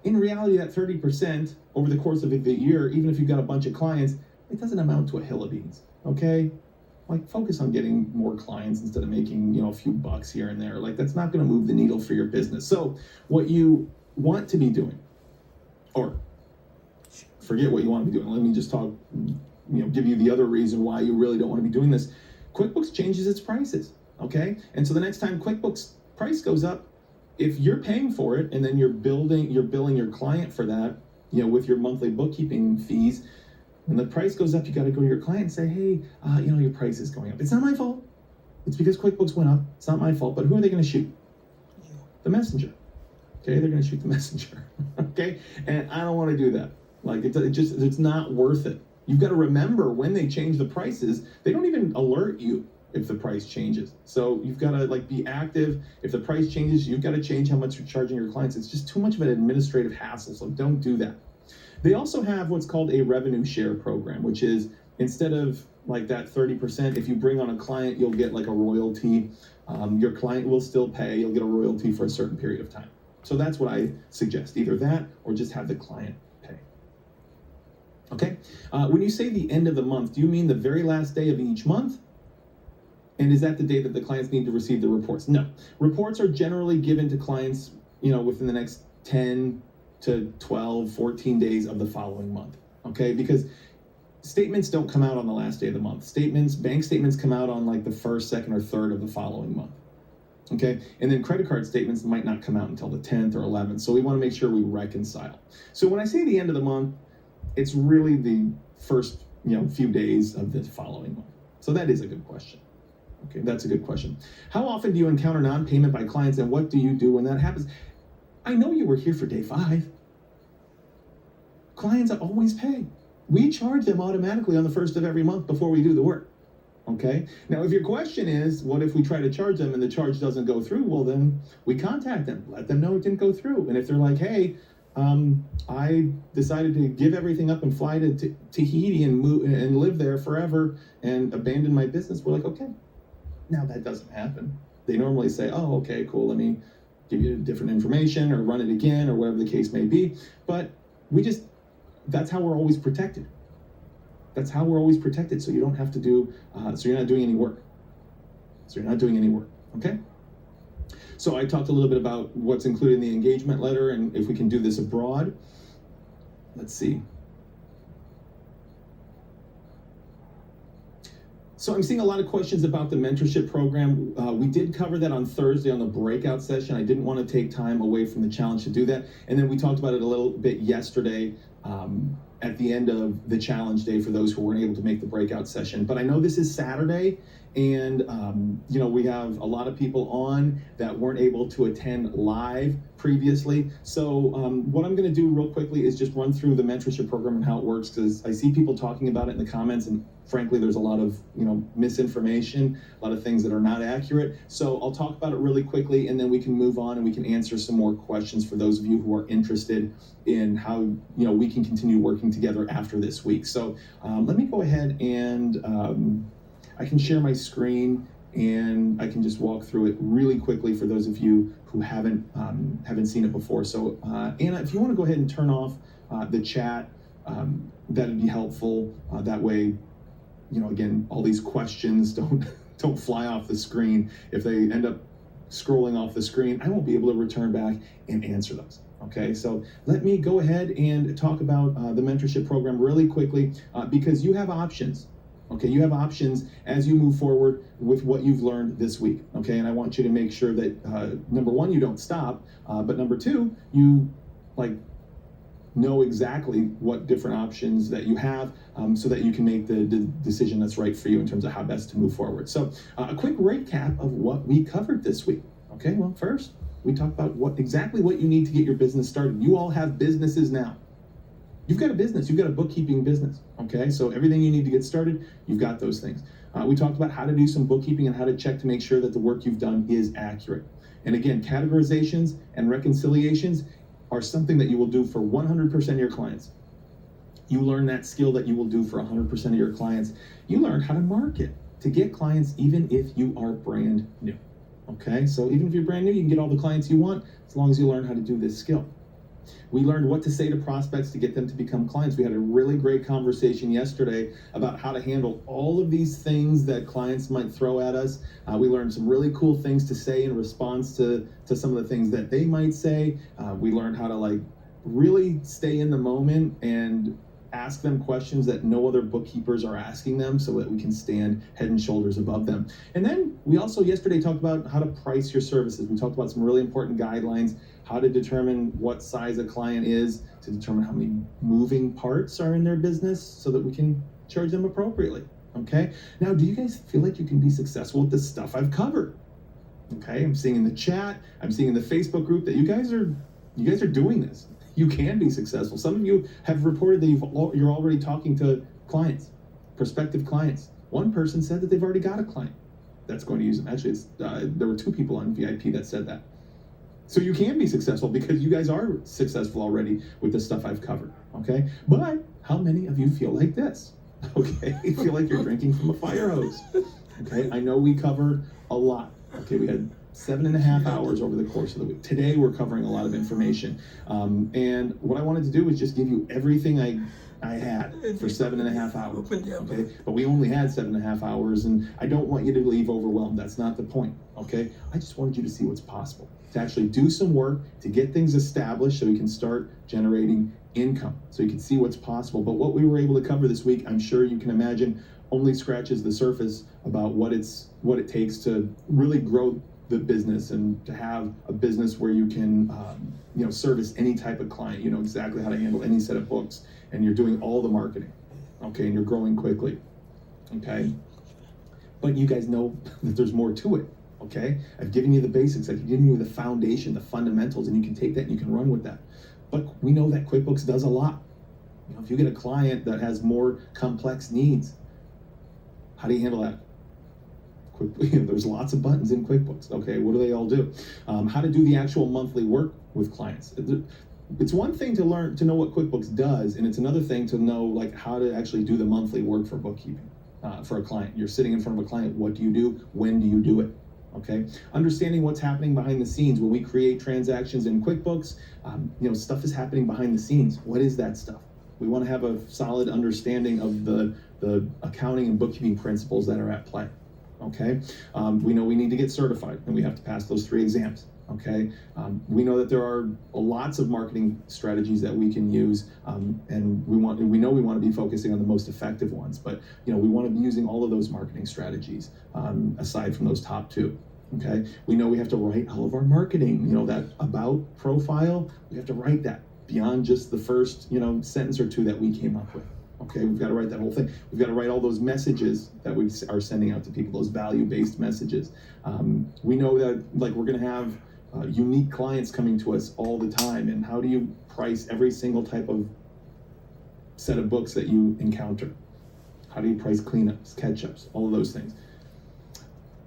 in reality, that 30% over the course of the year, even if you've got a bunch of clients, it doesn't amount to a hill of beans, okay? Focus on getting more clients instead of making, a few bucks here and there. That's not going to move the needle for your business. So what you want to be doing, or forget what you want to be doing. Let me just talk, give you the other reason why you really don't want to be doing this. QuickBooks changes its prices, okay? And so the next time QuickBooks price goes up, if you're paying for it and then you're billing your client for that, with your monthly bookkeeping fees, when the price goes up, you got to go to your client and say, hey, your price is going up. It's not my fault. It's because QuickBooks went up. It's not my fault. But who are they going to shoot? The messenger. Okay, they're going to shoot the messenger. Okay, and I don't want to do that. It's not worth it. You've got to remember, when they change the prices, they don't even alert you if the price changes. So you've got to be active. If the price changes, you've got to change how much you're charging your clients. It's just too much of an administrative hassle, so don't do that. They also have what's called a revenue share program, which is, instead of that 30%, if you bring on a client, you'll get a royalty. Your client will still pay. You'll get a royalty for a certain period of time. So that's what I suggest, either that or just have the client pay. Okay, when you say the end of the month, do you mean the very last day of each month? And is that the day that the clients need to receive the reports? No. Reports are generally given to clients, within the next 10 to 12, 14 days of the following month. Okay, because statements don't come out on the last day of the month. Bank statements come out on like the first, second, or third of the following month. Okay, and then credit card statements might not come out until the 10th or 11th. So we want to make sure we reconcile. So when I say the end of the month, it's really the first few days of the following month. So that is a good question. Okay, that's a good question. How often do you encounter non-payment by clients, and what do you do when that happens? I know you were here for day 5. Clients always pay. We charge them automatically on the first of every month before we do the work. Okay. Now, if your question is, what if we try to charge them and the charge doesn't go through? Well, then we contact them, let them know it didn't go through. And if they're like, hey, I decided to give everything up and fly to Tahiti and move and live there forever and abandon my business, we're like, okay. Now that doesn't happen. They normally say, oh, okay, cool. Let me give you different information or run it again or whatever the case may be. But that's how we're always protected. That's how we're always protected. So you don't have to do, so you're not doing any work. Okay? So I talked a little bit about what's included in the engagement letter and if we can do this abroad. Let's see. So I'm seeing a lot of questions about the mentorship program. We did cover that on Thursday on the breakout session. I didn't want to take time away from the challenge to do that. And then we talked about it a little bit yesterday at the end of the challenge day for those who weren't able to make the breakout session. But I know this is Saturday, and we have a lot of people on that weren't able to attend live previously. So what I'm going to do real quickly is just run through the mentorship program and how it works, because I see people talking about it in the comments, and frankly, there's a lot of misinformation, a lot of things that are not accurate. So I'll talk about it really quickly, and then we can move on and we can answer some more questions for those of you who are interested in how we can continue working together after this week. So let me go ahead and I can share my screen and I can just walk through it really quickly for those of you who haven't seen it before. So Anna, if you want to go ahead and turn off the chat, that'd be helpful. That way, again, all these questions don't fly off the screen. If they end up scrolling off the screen, I won't be able to return back and answer those. Okay, so let me go ahead and talk about the mentorship program really quickly because you have options. Okay, you have options as you move forward with what you've learned this week. Okay, and I want you to make sure that number one, you don't stop, but number two, you know exactly what different options that you have so that you can make the decision that's right for you in terms of how best to move forward. So a quick recap of what we covered this week. Okay, well, first, we talked about exactly what you need to get your business started. You all have businesses now. You've got a business, you've got a bookkeeping business, okay? So everything you need to get started, you've got those things. We talked about how to do some bookkeeping and how to check to make sure that the work you've done is accurate. And again, categorizations and reconciliations are something that you will do for 100% of your clients. You learn that skill that you will do for 100% of your clients. You learn how to market to get clients even if you are brand new, okay? So even if you're brand new, you can get all the clients you want as long as you learn how to do this skill. We learned what to say to prospects to get them to become clients. We had a really great conversation yesterday about how to handle all of these things that clients might throw at us. We learned some really cool things to say in response to some of the things that they might say. We learned how to really stay in the moment and ask them questions that no other bookkeepers are asking them so that we can stand head and shoulders above them. And then we also yesterday talked about how to price your services. We talked about some really important guidelines, how to determine what size a client is, to determine how many moving parts are in their business so that we can charge them appropriately, okay? Now, do you guys feel like you can be successful with the stuff I've covered? Okay, I'm seeing in the chat, I'm seeing in the Facebook group that you guys are doing this. You can be successful. Some of you have reported that you're already talking to clients, prospective clients. One person said that they've already got a client that's going to use them. Actually, there were 2 people on VIP that said that. So you can be successful because you guys are successful already with the stuff I've covered, okay? But how many of you feel like this? Okay, you feel like you're drinking from a fire hose. Okay, I know we covered a lot. Okay, we had 7.5 hours over the course of the week. Today we're covering a lot of information. And what I wanted to do was just give you everything I had for 7.5 hours. Okay, but we only had 7.5 hours, and I don't want you to leave overwhelmed. That's not the point. Okay, I just wanted you to see what's possible, to actually do some work to get things established so we can start generating income, so you can see what's possible. But what we were able to cover this week, I'm sure you can imagine, only scratches the surface about what it takes to really grow the business and to have a business where you can service any type of client. You know exactly how to handle any set of books, and you're doing all the marketing, okay, and you're growing quickly, okay. But you guys know that there's more to it, okay. I've given you the basics, I've given you the foundation, the fundamentals, and you can take that and you can run with that. But we know that QuickBooks does a lot. You know, if you get a client that has more complex needs, how do you handle that? There's lots of buttons in QuickBooks. Okay, what do they all do? How to do the actual monthly work with clients. It's one thing to learn to know what QuickBooks does, and it's another thing to know like how to actually do the monthly work for bookkeeping for a client. You're sitting in front of a client. What do you do? When do you do it? Okay, understanding what's happening behind the scenes when we create transactions in QuickBooks. Stuff is happening behind the scenes. What is that stuff? We want to have a solid understanding of the accounting and bookkeeping principles that are at play. Okay, we know we need to get certified, and we have to pass those 3 exams. Okay, we know that there are lots of marketing strategies that we can use, and we know we want to be focusing on the most effective ones. But we want to be using all of those marketing strategies aside from those top 2. Okay, we know we have to write all of our marketing. That about profile, we have to write that beyond just the first sentence or 2 that we came up with. Okay, we've got to write that whole thing. We've got to write all those messages that we are sending out to people, those value-based messages. We know that we're going to have unique clients coming to us all the time, and how do you price every single type of set of books that you encounter? How do you price cleanups, catch-ups, all of those things?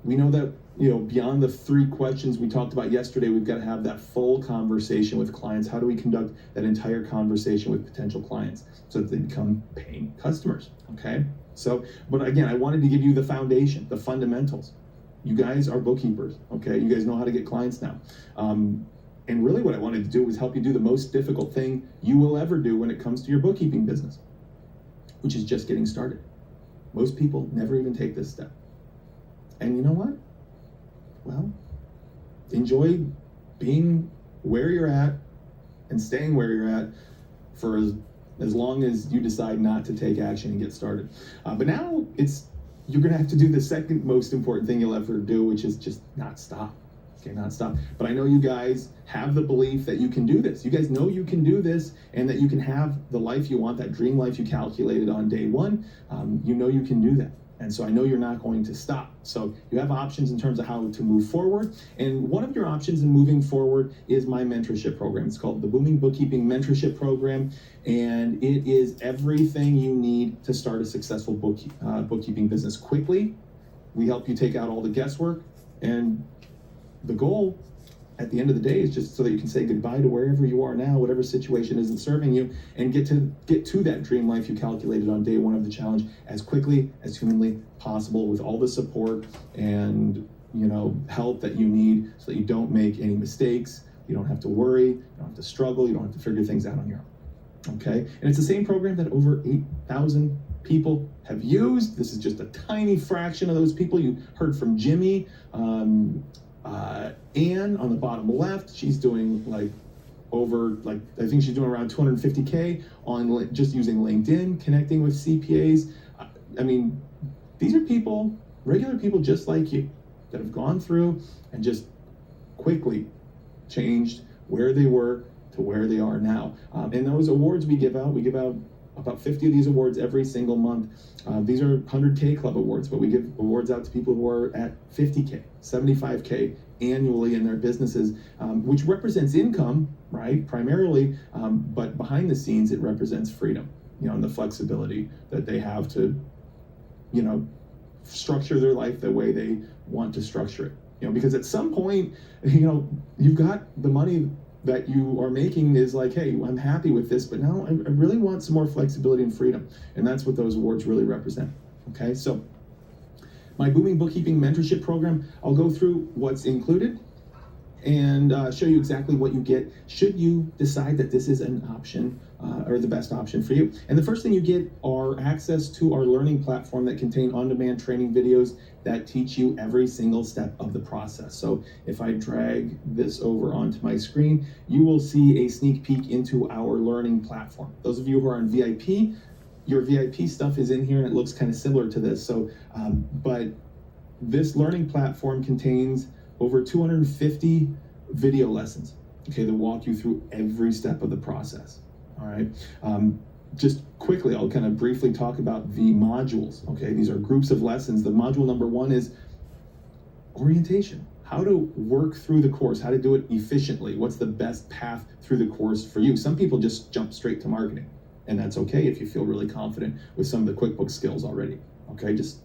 We know that beyond the 3 questions we talked about yesterday, we've got to have that full conversation with clients. How do we conduct that entire conversation with potential clients so that they become paying customers? Okay, but again, I wanted to give you the foundation, the fundamentals. You guys are bookkeepers, okay? You guys know how to get clients now. And really what I wanted to do was help you do the most difficult thing you will ever do when it comes to your bookkeeping business, which is just getting started. Most people never even take this step. And you know what? Well, enjoy being where you're at and staying where you're at for as long as you decide not to take action and get started. But now you're going to have to do the second most important thing you'll ever do, which is just not stop. Okay, not stop. But I know you guys have the belief that you can do this. You guys know you can do this and that you can have the life you want, that dream life you calculated on day 1. You know you can do that. And so I know you're not going to stop. So you have options in terms of how to move forward. And one of your options in moving forward is my mentorship program. It's called the Booming Bookkeeping Mentorship Program. And it is everything you need to start a successful bookkeeping business quickly. We help you take out all the guesswork. And the goal at the end of the day is just so that you can say goodbye to wherever you are now, whatever situation isn't serving you, and get to that dream life you calculated on day 1 of the challenge as quickly as humanly possible, with all the support and help that you need so that you don't make any mistakes. You don't have to worry, you don't have to struggle, you don't have to figure things out on your own. Okay, and it's the same program that over 8,000 people have used. This is just a tiny fraction of those people. You heard from Jimmy. Anne on the bottom left, she's doing I think she's doing around 250K on just using LinkedIn, connecting with CPAs. I mean, these are people, regular people just like you, that have gone through and just quickly changed where they were to where they are now. And those awards we give out about 50 of these awards every single month. These are 100K Club awards, but we give awards out to people who are at 50K, 75K annually in their businesses, which represents income, right, primarily, but behind the scenes it represents freedom, and the flexibility that they have to, structure their life the way they want to structure it. Because at some point, you've got the money that you are making is like, hey, I'm happy with this, but now I really want some more flexibility and freedom. And that's what those awards really represent. Okay, so my Booming Bookkeeping Mentorship Program, I'll go through what's included and show you exactly what you get should you decide that this is an option or the best option for you. And the first thing you get are are access to our learning platform that contain on-demand training videos that teach you every single step of the process. So if I drag this over onto my screen, you will see a sneak peek into our learning platform. Those of you who are on VIP, your VIP stuff is in here and it looks kind of similar to this. So, but this learning platform contains over 250 video lessons, okay, that walk you through every step of the process. All right. Just quickly, I'll kind of briefly talk about the modules. Okay, these are groups of lessons. The module number 1 is orientation. How to work through the course, how to do it efficiently. What's the best path through the course for you? Some people just jump straight to marketing, and that's okay if you feel really confident with some of the QuickBooks skills already. Okay, just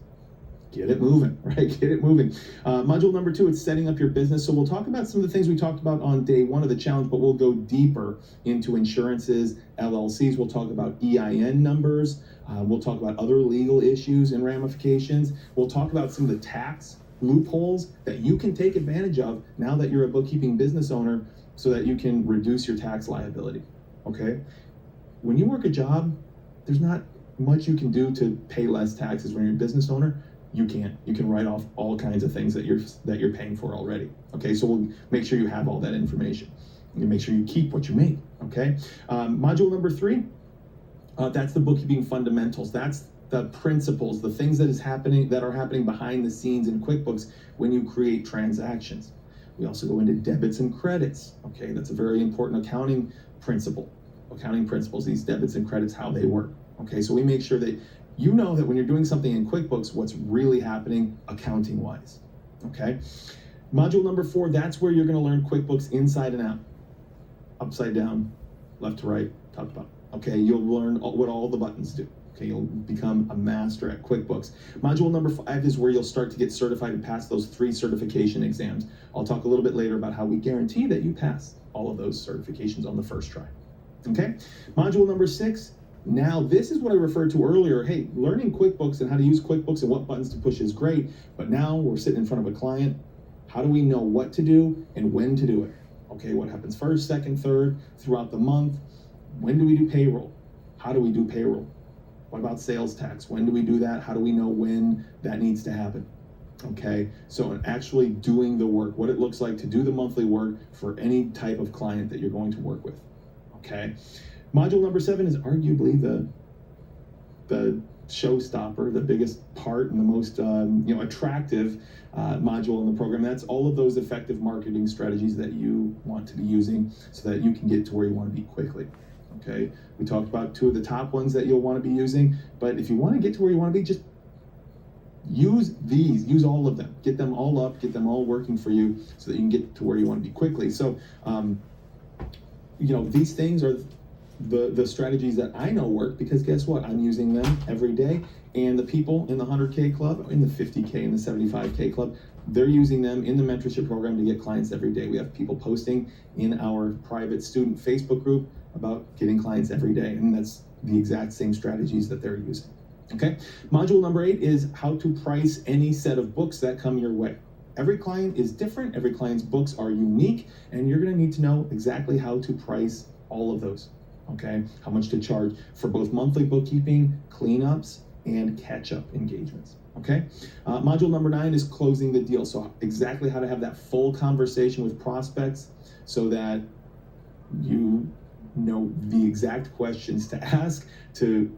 get it moving, right? Get it moving. Module number 2, it's setting up your business. So we'll talk about some of the things we talked about on day 1 of the challenge, but we'll go deeper into insurances, LLCs. We'll talk about EIN numbers. We'll talk about other legal issues and ramifications. We'll talk about some of the tax loopholes that you can take advantage of now that you're a bookkeeping business owner so that you can reduce your tax liability, okay? When you work a job, there's not much you can do to pay less taxes. When you're a business owner, you can't. You can write off all kinds of things that you're paying for already. Okay, so we'll make sure you have all that information. You make sure you keep what you make. Okay, module number 3. That's the bookkeeping fundamentals. That's the principles, the things that are happening behind the scenes in QuickBooks when you create transactions. We also go into debits and credits. Okay, that's a very important accounting principle. Accounting principles. These debits and credits, how they work. Okay, so we make sure that you know that when you're doing something in QuickBooks, what's really happening accounting-wise, okay? Module number 4, that's where you're gonna learn QuickBooks inside and out, upside down, left to right, top to bottom, okay? You'll learn what all the buttons do, okay? You'll become a master at QuickBooks. Module number 5 is where you'll start to get certified and pass those 3 certification exams. I'll talk a little bit later about how we guarantee that you pass all of those certifications on the first try, okay? Module number 6, now, this is what I referred to earlier. Hey, learning QuickBooks and how to use QuickBooks and what buttons to push is great, but now we're sitting in front of a client. How do we know what to do and when to do it? Okay, what happens first, second, third, throughout the month? When do we do payroll? How do we do payroll? What about sales tax? When do we do that? How do we know when that needs to happen? Okay, so actually doing the work, what it looks like to do the monthly work for any type of client that you're going to work with, okay? Module number 7 is arguably the showstopper, the biggest part and the most attractive module in the program. That's all of those effective marketing strategies that you want to be using so that you can get to where you want to be quickly. Okay, we talked about 2 of the top ones that you'll want to be using, but if you want to get to where you want to be, just use these, use all of them, get them all up, get them all working for you so that you can get to where you want to be quickly. So, these things are the strategies that I know work because guess what? I'm using them every day, and the people in the 100K club, in the 50K, and the 75K club, they're using them in the mentorship program to get clients every day. We have people posting in our private student Facebook group about getting clients every day, and that's the exact same strategies that they're using. Okay, module number 8 is how to price any set of books that come your way. Every client is different, every client's books are unique, and you're gonna need to know exactly how to price all of those. Okay, how much to charge for both monthly bookkeeping, cleanups, and catch-up engagements. Okay, module number 9 is closing the deal. So exactly how to have that full conversation with prospects so that you know the exact questions to ask to,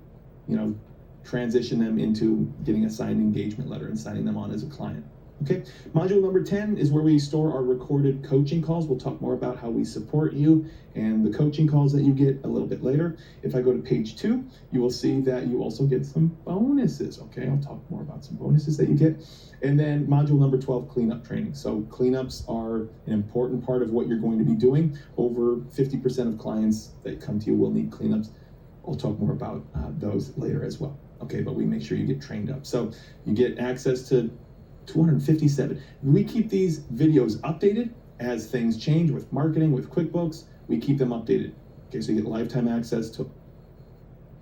transition them into getting a signed engagement letter and signing them on as a client. Okay, module number 10 is where we store our recorded coaching calls. We'll talk more about how we support you and the coaching calls that you get a little bit later. If I go to page 2, you will see that you also get some bonuses. Okay, I'll talk more about some bonuses that you get. And then module number 12, cleanup training. So cleanups are an important part of what you're going to be doing. Over 50% of clients that come to you will need cleanups. I'll talk more about those later as well. Okay, but we make sure you get trained up. So you get access to 257. We keep these videos updated as things change with marketing, with QuickBooks. We keep them updated. Okay, so you get lifetime access to,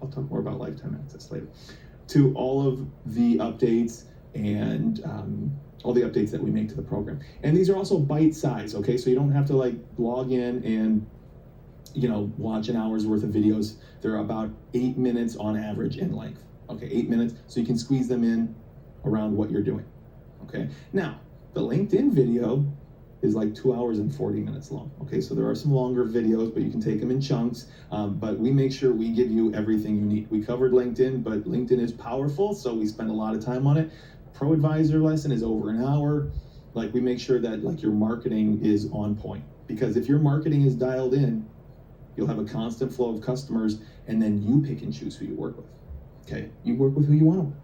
I'll talk more about lifetime access later, to all of the updates and all the updates that we make to the program. And these are also bite size, okay? So you don't have to log in and watch an hour's worth of videos. They're about 8 minutes on average in length. Okay, 8 minutes, so you can squeeze them in around what you're doing. Okay, now the LinkedIn video is like 2 hours and 40 minutes long. Okay, so there are some longer videos, but you can take them in chunks. But we make sure we give you everything you need. We covered LinkedIn, but LinkedIn is powerful, so we spend a lot of time on it. Pro Advisor lesson is over an hour. Like, we make sure that like your marketing is on point, because if your marketing is dialed in, you'll have a constant flow of customers, and then you pick and choose who you work with. Okay, you work with who you want to work.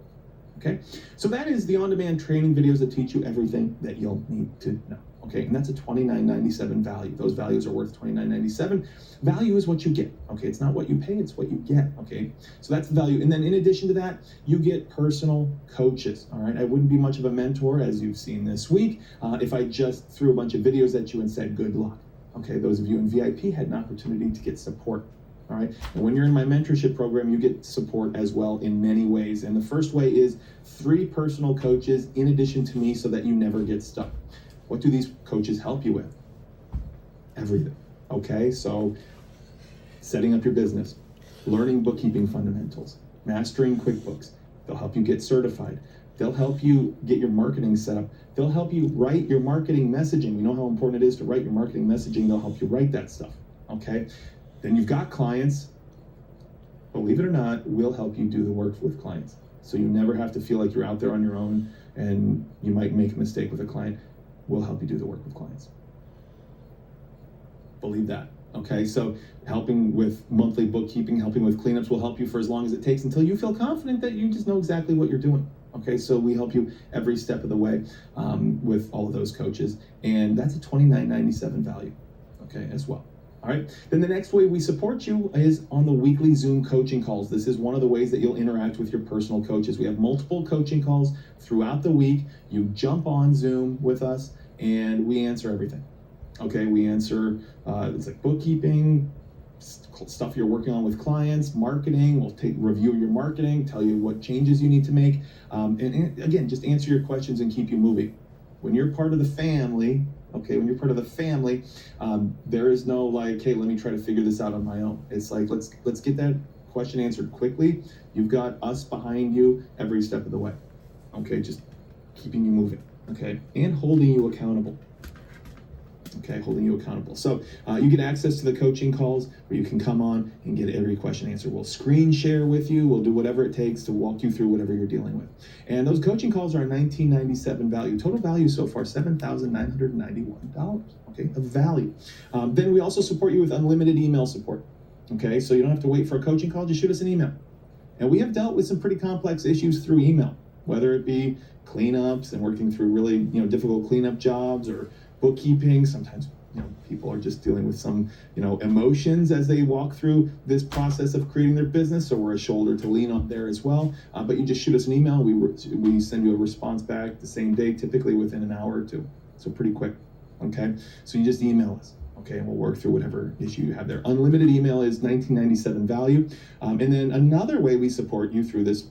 Okay, so that is the on-demand training videos that teach you everything that you'll need to know. Okay, and that's a $29.97 value. Those values are worth $29.97. Value is what you get. Okay, it's not what you pay, it's what you get. Okay, so that's the value. And then in addition to that, you get personal coaches. All right, I wouldn't be much of a mentor, as you've seen this week, if I just threw a bunch of videos at you and said good luck. Okay, those of you in VIP had an opportunity to get support. All right, and when you're in my mentorship program, you get support as well in many ways. And the first way is 3 personal coaches in addition to me, so that you never get stuck. What do these coaches help you with? Everything. Okay, so setting up your business, learning bookkeeping fundamentals, mastering QuickBooks. They'll help you get certified. They'll help you get your marketing set up. They'll help you write your marketing messaging. You know how important it is to write your marketing messaging. They'll help you write that stuff. Okay, then you've got clients. Believe it or not, we'll help you do the work with clients. So you never have to feel like you're out there on your own and you might make a mistake with a client. We'll help you do the work with clients. Believe that. Okay, so helping with monthly bookkeeping, helping with cleanups will help you for as long as it takes until you feel confident that you just know exactly what you're doing. Okay, so we help you every step of the way with all of those coaches, and that's a $29.97 value, okay, as well. All right, then the next way we support you is on the weekly Zoom coaching calls. This is one of the ways that you'll interact with your personal coaches. We have multiple coaching calls throughout the week. You jump on Zoom with us and we answer everything. Okay, we answer it's like bookkeeping, stuff you're working on with clients, marketing. We'll review your marketing, tell you what changes you need to make, and again, just answer your questions and keep you moving. When you're part of the family, okay, when you're part of the family, there is no like, hey, let me try to figure this out on my own. It's like, let's get that question answered quickly. You've got us behind you every step of the way. Okay, just keeping you moving, okay, and holding you accountable. Okay, holding you accountable. So you get access to the coaching calls where you can come on and get every question answered. We'll screen share with you. We'll do whatever it takes to walk you through whatever you're dealing with. And those coaching calls are $19.97 value. Total value so far, $7,991. Okay, of value. Then we also support you with unlimited email support. Okay, so you don't have to wait for a coaching call. Just shoot us an email. And we have dealt with some pretty complex issues through email, whether it be cleanups and working through really difficult cleanup jobs, or bookkeeping. Sometimes people are just dealing with some emotions as they walk through this process of creating their business, so we're a shoulder to lean on there as well. But you just shoot us an email, we send you a response back the same day, typically within an hour or two, so pretty quick. Okay, so you just email us, okay, and we'll work through whatever issue you have there. Unlimited email is $19.97 value. And then another way we support you through this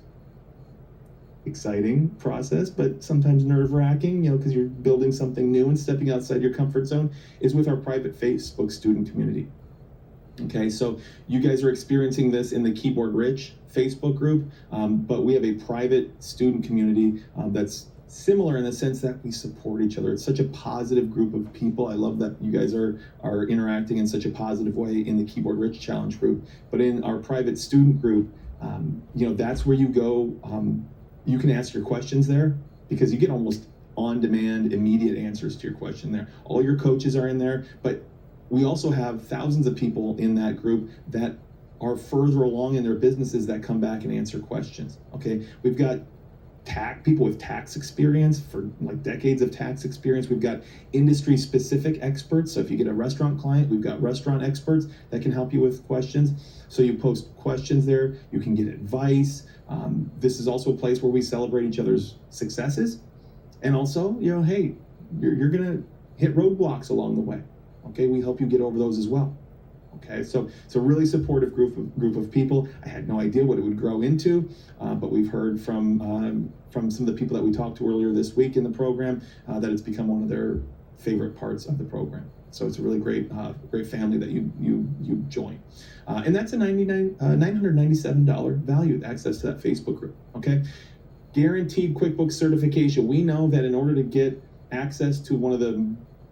exciting process, but sometimes nerve-wracking, because you're building something new and stepping outside your comfort zone, is with our private Facebook student community. Okay, so you guys are experiencing this in the Keyboard Rich Facebook group, but we have a private student community that's similar in the sense that we support each other. It's such a positive group of people. I love that you guys are interacting in such a positive way in the Keyboard Rich Challenge group. But in our private student group, that's where you go. You can ask your questions there, because you get almost on-demand, immediate answers to your question there. All your coaches are in there, but we also have thousands of people in that group that are further along in their businesses that come back and answer questions. Okay, we've got people with tax experience, for like decades of tax experience. We've got industry-specific experts. So if you get a restaurant client, we've got restaurant experts that can help you with questions. So you post questions there, you can get advice. This is also a place where we celebrate each other's successes. And also, hey, you're gonna hit roadblocks along the way. Okay, we help you get over those as well. Okay, so it's a really supportive group of people. I had no idea what it would grow into, but we've heard from some of the people that we talked to earlier this week in the program that it's become one of their favorite parts of the program. So it's a really great family that you join. And that's a $997 value, access to that Facebook group, okay? Guaranteed QuickBooks certification. We know that in order to get access to one of the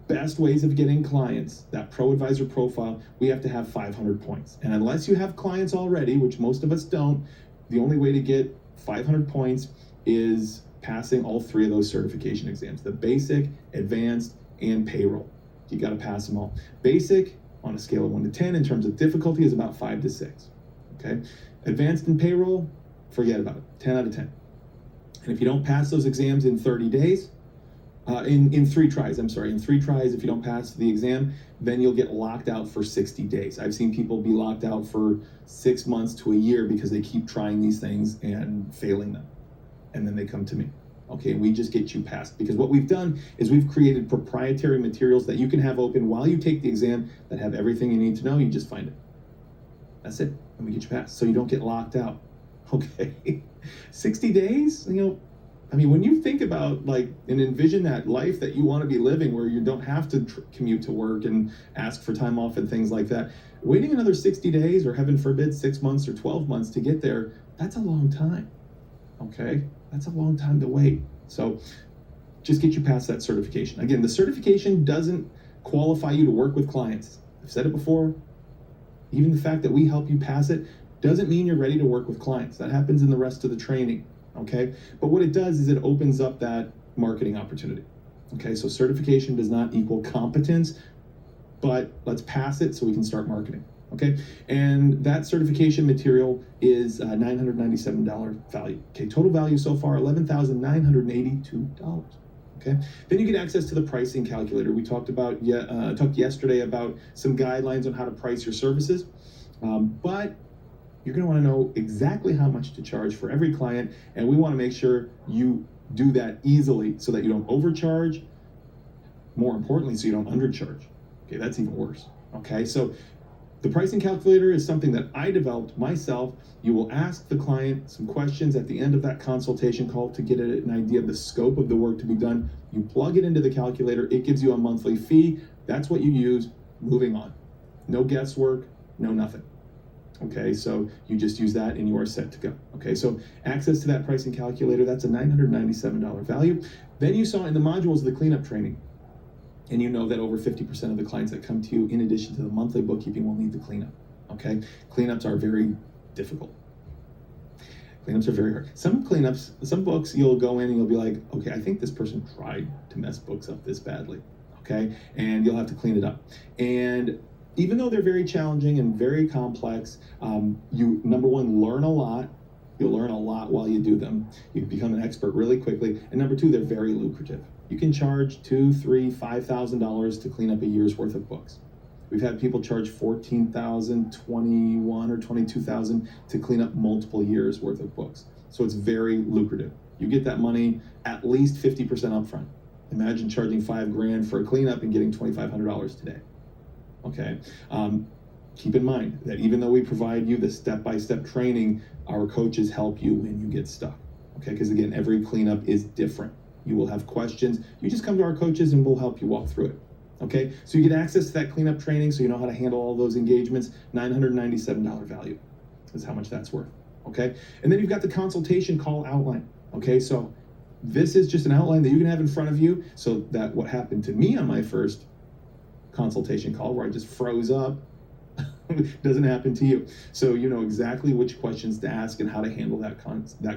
best ways of getting clients, that Pro Advisor profile, we have to have 500 points. And unless you have clients already, which most of us don't, the only way to get 500 points is passing all 3 of those certification exams, the basic, advanced, and payroll. You got to pass them all. Basic, on a scale of 1 to 10 in terms of difficulty, is about 5 to 6. Okay? Advanced and payroll, forget about it, 10 out of 10. And if you don't pass those exams in 30 days, in 3 tries, in 3 tries, if you don't pass the exam, then you'll get locked out for 60 days. I've seen people be locked out for 6 months to a year because they keep trying these things and failing them. And then they come to me. Okay, we just get you passed, because what we've done is we've created proprietary materials that you can have open while you take the exam that have everything you need to know. You just find it. That's it, and we get you passed, so you don't get locked out. Okay, 60 days, I mean, when you think about and envision that life that you want to be living, where you don't have to commute to work and ask for time off and things like that, waiting another 60 days, or heaven forbid 6 months or 12 months to get there, that's a long time. Okay, that's a long time to wait. So just get you past that certification. Again, the certification doesn't qualify you to work with clients. I've said it before. Even the fact that we help you pass it doesn't mean you're ready to work with clients. That happens in the rest of the training. Okay, but what it does is it opens up that marketing opportunity. Okay, so certification does not equal competence, but let's pass it so we can start marketing. Okay, and that certification material is $997 value. Okay, total value so far $11,982. Okay, then you get access to the pricing calculator. We talked yesterday about some guidelines on how to price your services, but you're going to want to know exactly how much to charge for every client, and we want to make sure you do that easily so that you don't overcharge. More importantly, so you don't undercharge. Okay, that's even worse. Okay, so the pricing calculator is something that I developed myself. You will ask the client some questions at the end of that consultation call to get an idea of the scope of the work to be done. You plug it into the calculator. It gives you a monthly fee. That's what you use. Moving on. No guesswork, no nothing. Okay, so you just use that and you are set to go. Okay, so access to that pricing calculator, that's a $997 value. Then you saw in the modules the cleanup training. And you know that over 50% of the clients that come to you, in addition to the monthly bookkeeping, will need the cleanup. Okay? Cleanups are very difficult. Cleanups are very hard. Some books, you'll go in and you'll be like, okay, I think this person tried to mess books up this badly. Okay? And you'll have to clean it up. And even though they're very challenging and very complex, you, number one, learn a lot. You'll learn a lot while you do them. You can become an expert really quickly. And number two, they're very lucrative. You can charge $2,000, $3,000, $5,000 to clean up a year's worth of books. We've had people charge $14,000, $21,000 or $22,000 to clean up multiple years worth of books. So it's very lucrative. You get that money at least 50% upfront. Imagine charging $5,000 for a cleanup and getting $2,500 today. Okay. Keep in mind that even though we provide you the step-by-step training, our coaches help you when you get stuck. Okay, because again, every cleanup is different. You will have questions. You just come to our coaches and we'll help you walk through it. Okay, so you get access to that cleanup training so you know how to handle all those engagements. $997 value is how much that's worth. Okay, and then you've got the consultation call outline. Okay, so this is just an outline that you can have in front of you so that what happened to me on my first consultation call, where I just froze up, doesn't happen to you. So you know exactly which questions to ask and how to handle that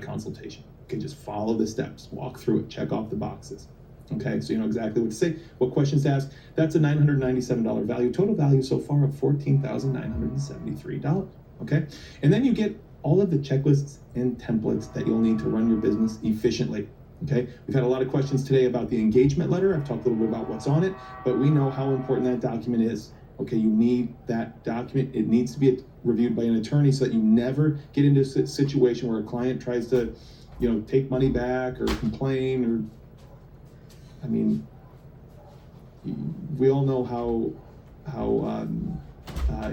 consultation. Okay, just follow the steps, walk through it, check off the boxes. Okay, so you know exactly what to say, what questions to ask. That's a $997 value. Total value so far of $14,973. Okay, and then you get all of the checklists and templates that you'll need to run your business efficiently. Okay, we've had a lot of questions today about the engagement letter. I've talked a little bit about what's on it, but we know how important that document is. Okay, you need that document. It needs to be reviewed by an attorney so that you never get into a situation where a client tries to, take money back or complain or, we all know how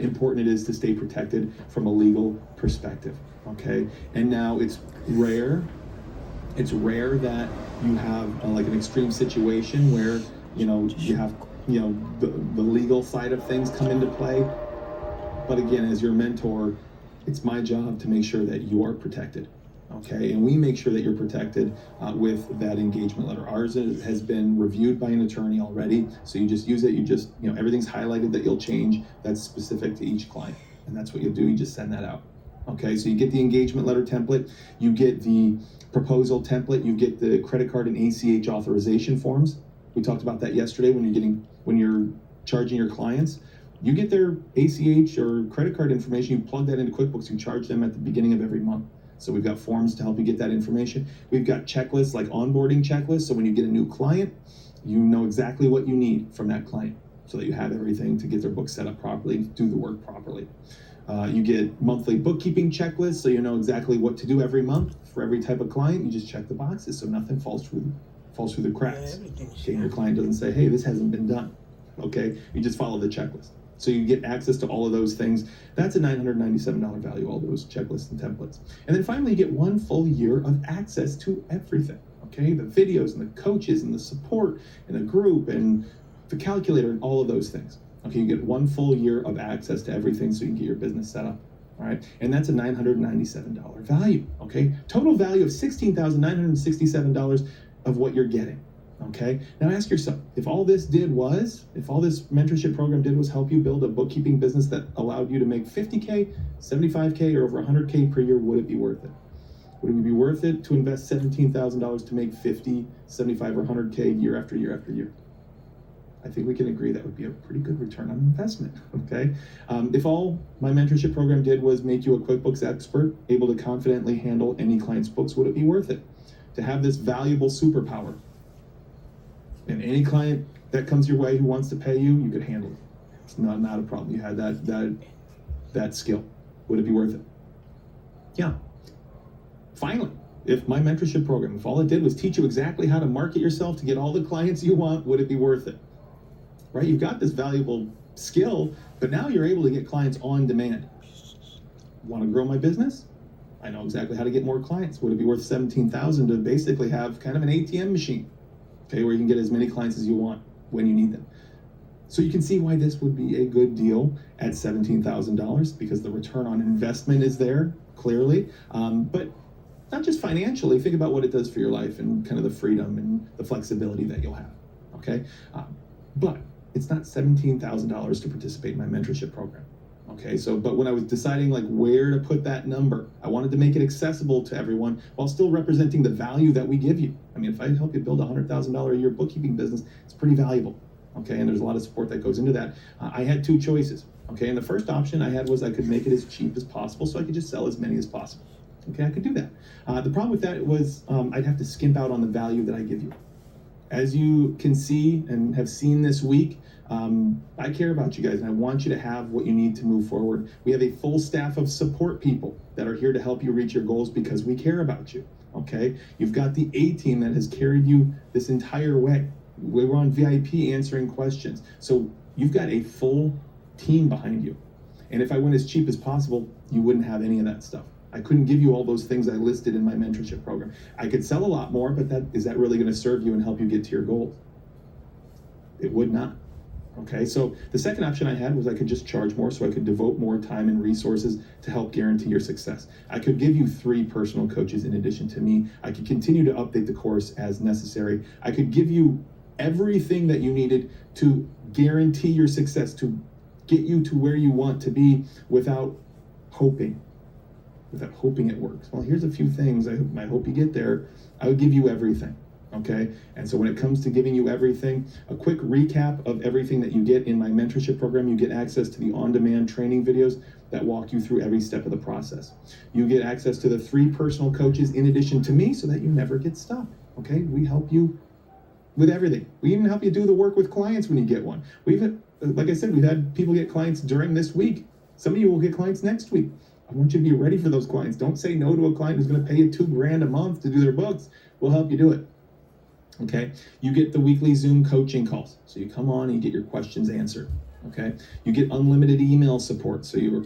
important it is to stay protected from a legal perspective. Okay, and now it's rare that you have like an extreme situation where you have the legal side of things come into play. But again, as your mentor, it's my job to make sure that you are protected. Okay, and we make sure that you're protected with that engagement letter. Ours has been reviewed by an attorney already, so you just use it. Everything's highlighted that you'll change. That's specific to each client, and that's what you'll do. You just send that out. Okay, so you get the engagement letter template, you get the proposal template, you get the credit card and ACH authorization forms. We talked about that yesterday when you're charging your clients. You get their ACH or credit card information, you plug that into QuickBooks, you charge them at the beginning of every month. So we've got forms to help you get that information. We've got checklists like onboarding checklists. So when you get a new client, you know exactly what you need from that client so that you have everything to get their book set up properly, do the work properly. You get monthly bookkeeping checklists, so you know exactly what to do every month for every type of client. You just check the boxes so nothing falls through the cracks. Okay, and your client doesn't say, hey, this hasn't been done. Okay, you just follow the checklist. So you get access to all of those things. That's a $997 value, all those checklists and templates. And then finally, you get 1 full year of access to everything, okay? The videos and the coaches and the support and the group and the calculator and all of those things. Okay, you get 1 full year of access to everything so you can get your business set up, all right? And that's a $997 value, okay? Total value of $16,967 of what you're getting. Okay, now ask yourself, if all this mentorship program did was help you build a bookkeeping business that allowed you to make 50K, 75K, or over 100K per year, would it be worth it? Would it be worth it to invest $17,000 to make 50, 75, or 100K year after year after year? I think we can agree that would be a pretty good return on investment, okay? If all my mentorship program did was make you a QuickBooks expert, able to confidently handle any client's books, would it be worth it? To have this valuable superpower, and any client that comes your way who wants to pay you, you could handle it. It's not a problem. You had that skill. Would it be worth it? Yeah. Finally, if my mentorship program, if all it did was teach you exactly how to market yourself to get all the clients you want, would it be worth it? Right? You've got this valuable skill, but now you're able to get clients on demand. Want to grow my business? I know exactly how to get more clients. Would it be worth $17,000 to basically have kind of an ATM machine? Okay, where you can get as many clients as you want when you need them. So you can see why this would be a good deal at $17,000 because the return on investment is there, clearly. But not just financially, think about what it does for your life and kind of the freedom and the flexibility that you'll have, okay? But it's not $17,000 to participate in my mentorship program. Okay, but when I was deciding like where to put that number, I wanted to make it accessible to everyone while still representing the value that we give you. I mean, if I help you build a $100,000 a year bookkeeping business, it's pretty valuable. Okay, and there's a lot of support that goes into that. I had 2 choices. Okay, and the first option I had was I could make it as cheap as possible so I could just sell as many as possible. Okay, I could do that. The problem with that was I'd have to skimp out on the value that I give you. As you can see and have seen this week, I care about you guys and I want you to have what you need to move forward. We have a full staff of support people that are here to help you reach your goals because we care about you, okay? You've got the A-team that has carried you this entire way. We were on VIP answering questions. So you've got a full team behind you. And if I went as cheap as possible, you wouldn't have any of that stuff. I couldn't give you all those things I listed in my mentorship program. I could sell a lot more, but is that really going to serve you and help you get to your goals? It would not. Okay, so the second option I had was I could just charge more so I could devote more time and resources to help guarantee your success. I could give you 3 personal coaches in addition to me. I could continue to update the course as necessary. I could give you everything that you needed to guarantee your success, to get you to where you want to be without hoping it works. Well, here's a few things. I hope you get there. I would give you everything. Okay, and so when it comes to giving you everything, a quick recap of everything that you get in my mentorship program. You get access to the on-demand training videos that walk you through every step of the process. You get access to the 3 personal coaches in addition to me so that you never get stuck. Okay, we help you with everything. We even help you do the work with clients when you get one. Like I said, we've had people get clients during this week. Some of you will get clients next week. I want you to be ready for those clients. Don't say no to a client who's going to pay you $2,000 a month to do their books. We'll help you do it. Okay, you get the weekly Zoom coaching calls. So you come on and you get your questions answered. Okay, you get unlimited email support. So you're,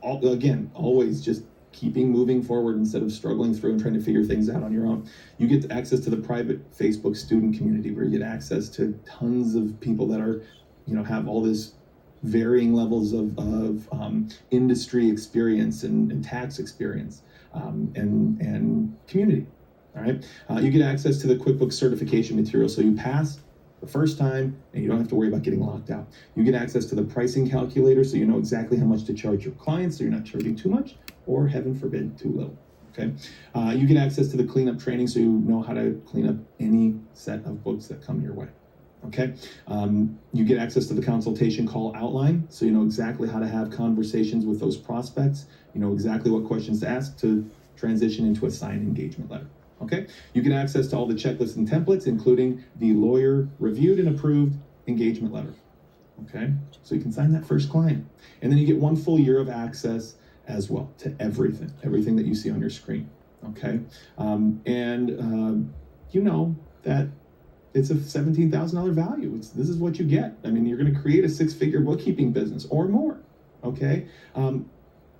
always just keeping moving forward instead of struggling through and trying to figure things out on your own. You get access to the private Facebook student community where you get access to tons of people that are have all this varying levels of industry experience and tax experience and community. All right, you get access to the QuickBooks certification material, so you pass the first time and you don't have to worry about getting locked out. You get access to the pricing calculator, so you know exactly how much to charge your clients, so you're not charging too much or, heaven forbid, too little. Okay, you get access to the cleanup training, so you know how to clean up any set of books that come your way. Okay, you get access to the consultation call outline, so you know exactly how to have conversations with those prospects. You know exactly what questions to ask to transition into a signed engagement letter. Okay, you get access to all the checklists and templates, including the lawyer reviewed and approved engagement letter. Okay, so you can sign that first client, and then you get 1 full year of access as well to everything that you see on your screen. Okay, you know that it's a $17,000 value. This is what you get. I mean, you're going to create a 6-figure bookkeeping business or more. Okay,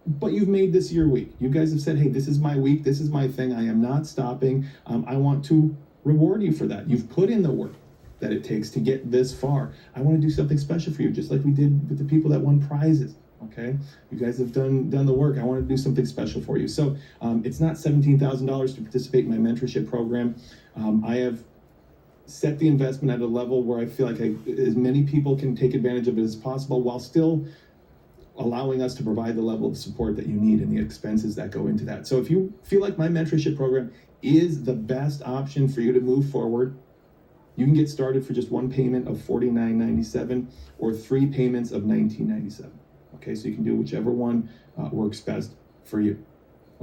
but you've made this your week. You guys have said, hey, this is my week. This is my thing. I am not stopping. I want to reward you for that. You've put in the work that it takes to get this far. I want to do something special for you, just like we did with the people that won prizes. Okay, you guys have done the work. I want to do something special for you. So it's not $17,000 to participate in my mentorship program. I have set the investment at a level where I feel like as many people can take advantage of it as possible, while still allowing us to provide the level of support that you need and the expenses that go into that. So if you feel like my mentorship program is the best option for you to move forward, you can get started for just 1 payment of $49.97 or 3 payments of $19.97. Okay, so you can do whichever one works best for you.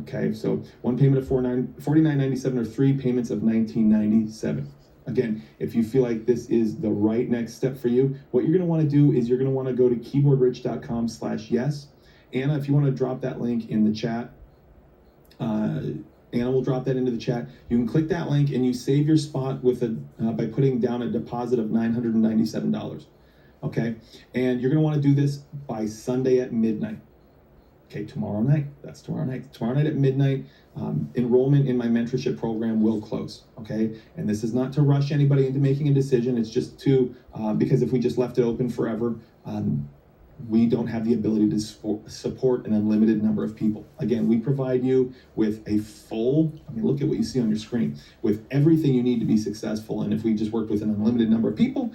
Okay, so 1 payment of $49.97 or 3 payments of $19.97. Again, if you feel like this is the right next step for you, what you're going to want to do is you're going to want to go to keyboardrich.com/yes. Anna, if you want to drop that link in the chat, Anna will drop that into the chat. You can click that link and you save your spot with by putting down a deposit of $997. Okay, and you're going to want to do this by Sunday at midnight. Okay, tomorrow night. That's tomorrow night. Tomorrow night at midnight, enrollment in my mentorship program will close. Okay, and this is not to rush anybody into making a decision. It's just to because if we just left it open forever, we don't have the ability to support an unlimited number of people. Again, we provide you with a full. I mean, look at what you see on your screen with everything you need to be successful. And if we just worked with an unlimited number of people,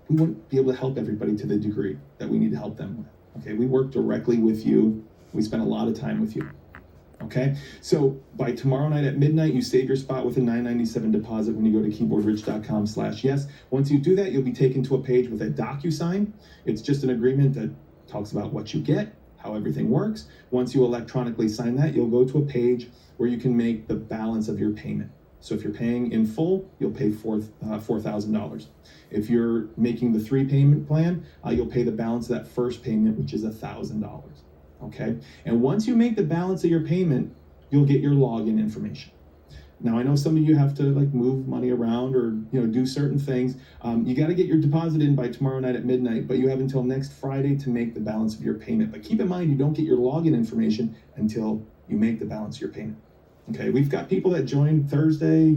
we wouldn't be able to help everybody to the degree that we need to help them with. Okay, we work directly with you. We spend a lot of time with you. Okay, so by tomorrow night at midnight, you save your spot with a $997 deposit when you go to keyboardrich.com/yes. Once you do that, you'll be taken to a page with a DocuSign. It's just an agreement that talks about what you get, how everything works. Once you electronically sign that, you'll go to a page where you can make the balance of your payment. So if you're paying in full, you'll pay $4,000. If you're making the 3-payment plan, you'll pay the balance of that first payment, which is $1,000. Okay, and once you make the balance of your payment, you'll get your login information. Now, I know some of you have to like move money around or do certain things. You got to get your deposit in by tomorrow night at midnight, but you have until next Friday to make the balance of your payment. But keep in mind, you don't get your login information until you make the balance of your payment. Okay, we've got people that joined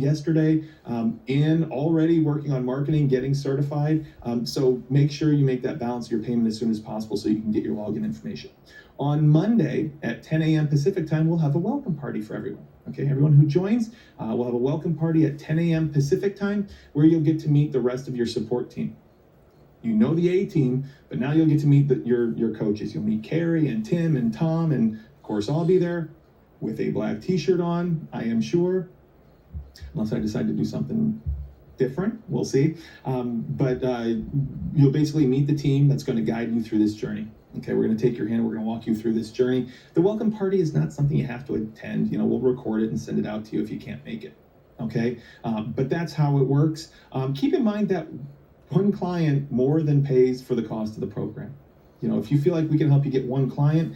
yesterday, and already working on marketing, getting certified. So make sure you make that balance of your payment as soon as possible so you can get your login information. On Monday at 10 a.m. Pacific time, we'll have a welcome party for everyone. Okay, everyone who joins, we'll have a welcome party at 10 a.m. Pacific time where you'll get to meet the rest of your support team. You know the A team, but now you'll get to meet your coaches. You'll meet Carrie and Tim and Tom, and of course I'll be there with a black t-shirt on, I am sure, unless I decide to do something different, we'll see. But you'll basically meet the team that's going to guide you through this journey. Okay, we're going to take your hand, we're going to walk you through this journey. The welcome party is not something you have to attend. We'll record it and send it out to you if you can't make it. Okay, but that's how it works. Keep in mind that one client more than pays for the cost of the program. If you feel like we can help you get one client,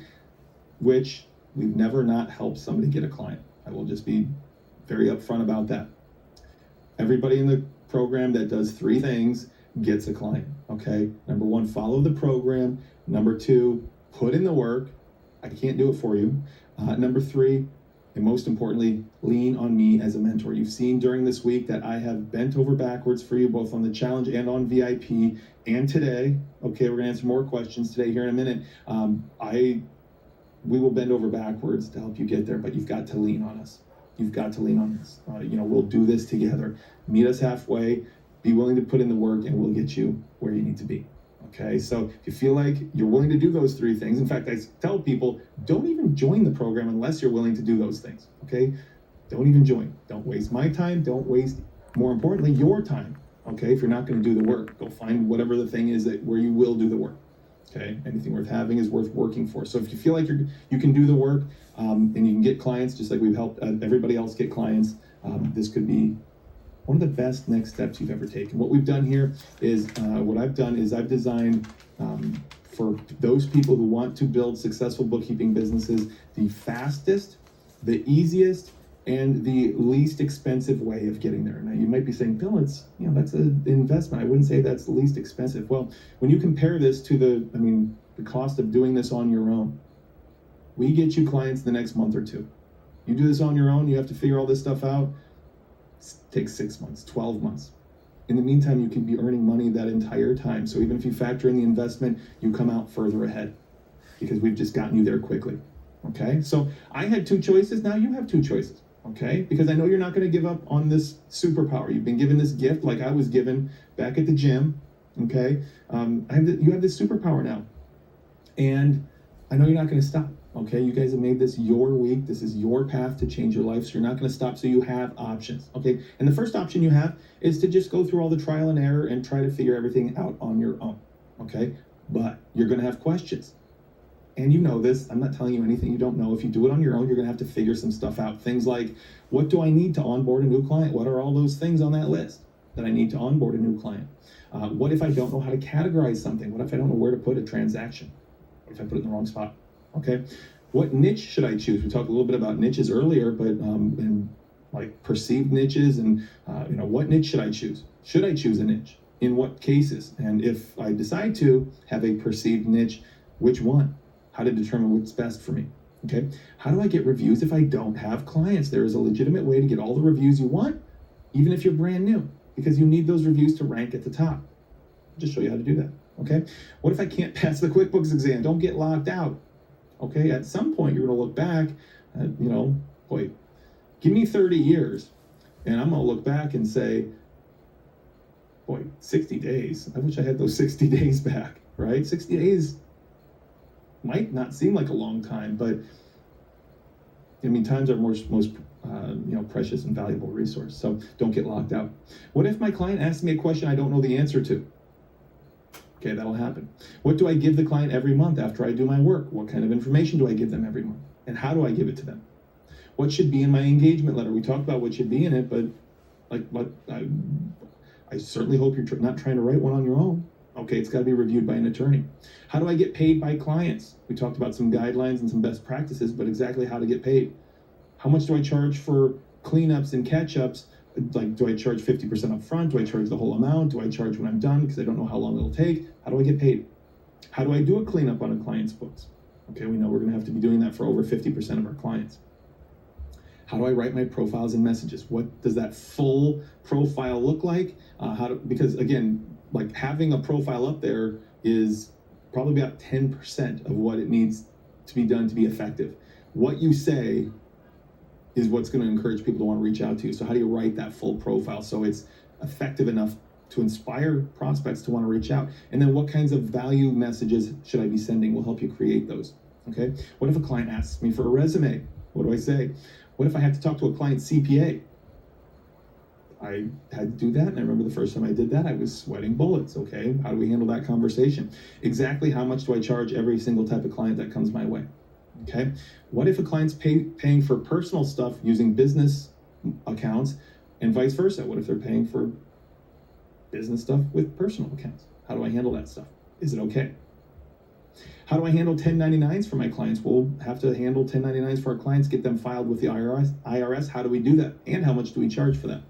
which we've never not helped somebody get a client. I will just be very upfront about that. Everybody in the program that does 3 things gets a client, okay? Number 1, follow the program. Number 2, put in the work. I can't do it for you. Number 3, And most importantly, lean on me as a mentor. You've seen during this week that I have bent over backwards for you, both on the challenge and on VIP. And today, okay, we're gonna answer more questions today here in a minute. We will bend over backwards to help you get there, but you've got to lean on us. You've got to lean on us. We'll do this together. Meet us halfway, be willing to put in the work, and we'll get you where you need to be. Okay, so if you feel like you're willing to do those three things, in fact, I tell people, don't even join the program unless you're willing to do those things, okay? Don't even join. Don't waste my time. Don't waste, more importantly, your time, okay? If you're not gonna do the work, go find whatever the thing is where you will do the work, okay? Anything worth having is worth working for. So if you feel like you can do the work and you can get clients, just like we've helped everybody else get clients, this could be one of the best next steps you've ever taken. What we've done here is, I've designed for those people who want to build successful bookkeeping businesses, the fastest, the easiest, and the least expensive way of getting there. Now you might be saying, Bill, that's an investment. I wouldn't say that's the least expensive. Well, when you compare this to the cost of doing this on your own, we get you clients the next month or two. You do this on your own, you have to figure all this stuff out. Takes 6 months, 12 months. In the meantime, you can be earning money that entire time. So even if you factor in the investment, you come out further ahead because we've just gotten you there quickly. Okay, so I had two choices, now you have two choices. Okay, because I know you're not going to give up on this superpower. You've been given this gift like I was given back at the gym. Okay, you have this superpower now, and I know you're not going to stop. Okay, you guys have made this your week. This is your path to change your life, so you're not going to stop. So you have options. Okay, and the first option you have is to just go through all the trial and error and try to figure everything out on your own. Okay, but you're going to have questions, and you know this. I'm not telling you anything you don't know. If you do it on your own, you're going to have to figure some stuff out. Things like, what do I need to onboard a new client? What are all those things on that list that I need to onboard a new client? What if I don't know how to categorize something? What if I don't know where to put a transaction? What if I put it in the wrong spot? Okay, what niche should I choose? We talked a little bit about niches earlier, but and like perceived niches, and what niche should I choose? Should I choose a niche? In what cases? And if I decide to have a perceived niche, which one? How to determine what's best for me? Okay, how do I get reviews if I don't have clients? There is a legitimate way to get all the reviews you want, even if you're brand new, because you need those reviews to rank at the top. I'll just show you how to do that. Okay, what if I can't pass the QuickBooks exam? Don't get locked out. Okay, at some point you're going to look back, give me 30 years, and I'm going to look back and say, 60 days. I wish I had those 60 days back, right? 60 days might not seem like a long time, but time's our most precious and valuable resource. So don't get locked out. What if my client asks me a question I don't know the answer to? Okay, that'll happen. What do I give the client every month after I do my work? What kind of information do I give them every month? And how do I give it to them? What should be in my engagement letter? We talked about what should be in it, but I certainly hope you're not trying to write one on your own. Okay, it's got to be reviewed by an attorney. How do I get paid by clients? We talked about some guidelines and some best practices, but exactly how to get paid. How much do I charge for cleanups and catch-ups? Like, do I charge 50% up front? Do I charge the whole amount? Do I charge when I'm done because I don't know how long it'll take? How do I get paid? How do I do a cleanup on a client's books? Okay, we know we're going to have to be doing that for over 50% of our clients. How do I write my profiles and messages? What does that full profile look like? Because again, like having a profile up there is probably about 10% of what it needs to be done to be effective. What you say is what's going to encourage people to want to reach out to you. So how do you write that full profile so it's effective enough to inspire prospects to want to reach out? And then what kinds of value messages should I be sending will help you create those. Okay, what if a client asks me for a resume? What do I say? What if I have to talk to a client CPA? I had to do that, and I remember the first time I did that, I was sweating bullets. Okay, how do we handle that conversation? Exactly how much do I charge every single type of client that comes my way? Okay, what if a client's paying for personal stuff using business accounts, and vice versa? What if they're paying for business stuff with personal accounts? How do I handle that stuff? Is it okay? How do I handle 1099s for my clients? We'll have to handle 1099s for our clients, get them filed with the IRS. How do we do that? And how much do we charge for that?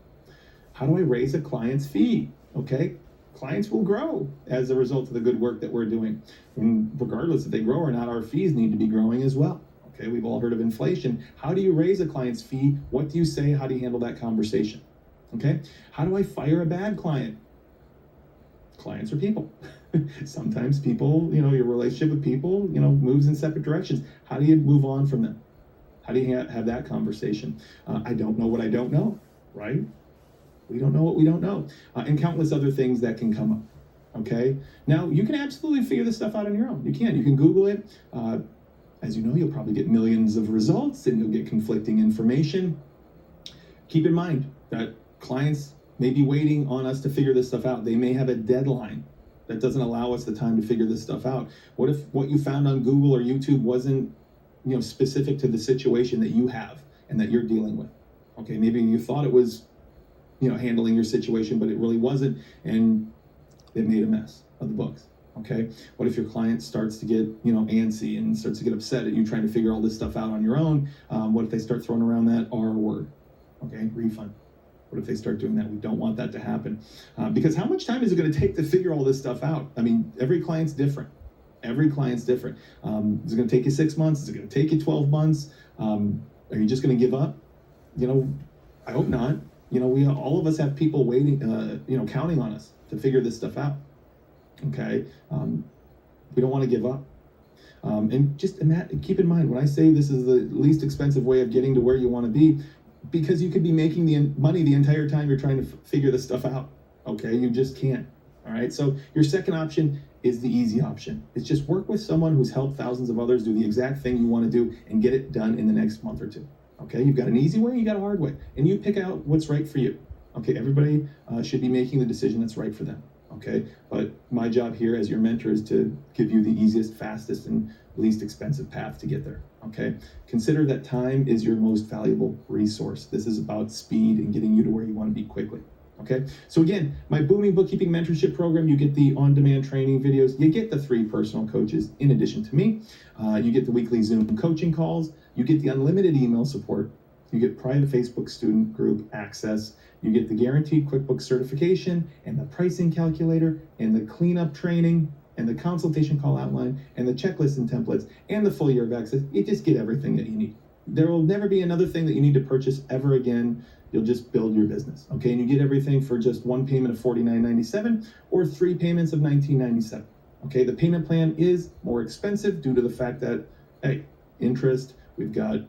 How do I raise a client's fee? Okay, clients will grow as a result of the good work that we're doing. And regardless if they grow or not, our fees need to be growing as well. Okay, we've all heard of inflation. How do you raise a client's fee? What do you say? How do you handle that conversation? Okay, how do I fire a bad client? Clients are people. Sometimes people, your relationship with people, moves in separate directions. How do you move on from them? How do you have that conversation? I don't know what I don't know, right? We don't know what we don't know. And countless other things that can come up, okay? Now, you can absolutely figure this stuff out on your own. You can Google it. As you know, you'll probably get millions of results and you'll get conflicting information. Keep in mind that clients may be waiting on us to figure this stuff out. They may have a deadline that doesn't allow us the time to figure this stuff out. What if what you found on Google or YouTube wasn't, specific to the situation that you have and that you're dealing with? Okay, maybe you thought it was, handling your situation, but it really wasn't, and it made a mess of the books. Okay, what if your client starts to get, antsy and starts to get upset at you trying to figure all this stuff out on your own? What if they start throwing around that R word? Okay, refund. What if they start doing that? We don't want that to happen. Because how much time is it going to take to figure all this stuff out? I mean, every client's different. Every client's different. Is it going to take you 6 months? Is it going to take you 12 months? Are you just going to give up? I hope not. We all of us have people waiting, counting on us to figure this stuff out. Okay, we don't want to give up. And just keep in mind, when I say this is the least expensive way of getting to where you want to be, because you could be making the money the entire time you're trying to figure this stuff out. Okay, you just can't. All right, so your second option is the easy option. It's just work with someone who's helped thousands of others do the exact thing you want to do and get it done in the next month or two. Okay, you've got an easy way, you got a hard way, and you pick out what's right for you. Okay, everybody should be making the decision that's right for them. Okay, but my job here as your mentor is to give you the easiest, fastest, and least expensive path to get there. Okay, consider that time is your most valuable resource. This is about speed and getting you to where you want to be quickly. Okay, so again, my Booming Bookkeeping Mentorship Program, you get the on-demand training videos, you get the 3 personal coaches in addition to me, you get the weekly Zoom coaching calls, you get the unlimited email support, you get private Facebook student group access, you get the guaranteed QuickBooks certification and the pricing calculator and the cleanup training and the consultation call outline and the checklist and templates and the full year of access. You just get everything that you need. There will never be another thing that you need to purchase ever again. You'll just build your business, okay? And you get everything for just one payment of $49.97 or 3 payments of $19.97, okay? The payment plan is more expensive due to the fact that, hey, interest, we've got,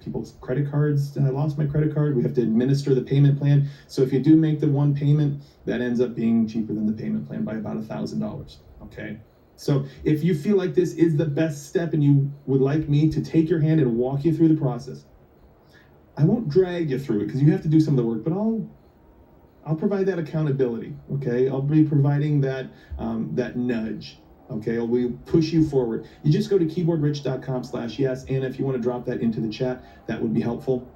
people's credit cards. I lost my credit card. We have to administer the payment plan. So if you do make the one payment, that ends up being cheaper than the payment plan by about $1,000, okay? So if you feel like this is the best step and you would like me to take your hand and walk you through the process, I won't drag you through it because you have to do some of the work, but I'll provide that accountability, okay? I'll be providing that that nudge, okay? We'll push you forward. You just go to keyboardrich.com/yes, and if you want to drop that into the chat, that would be helpful.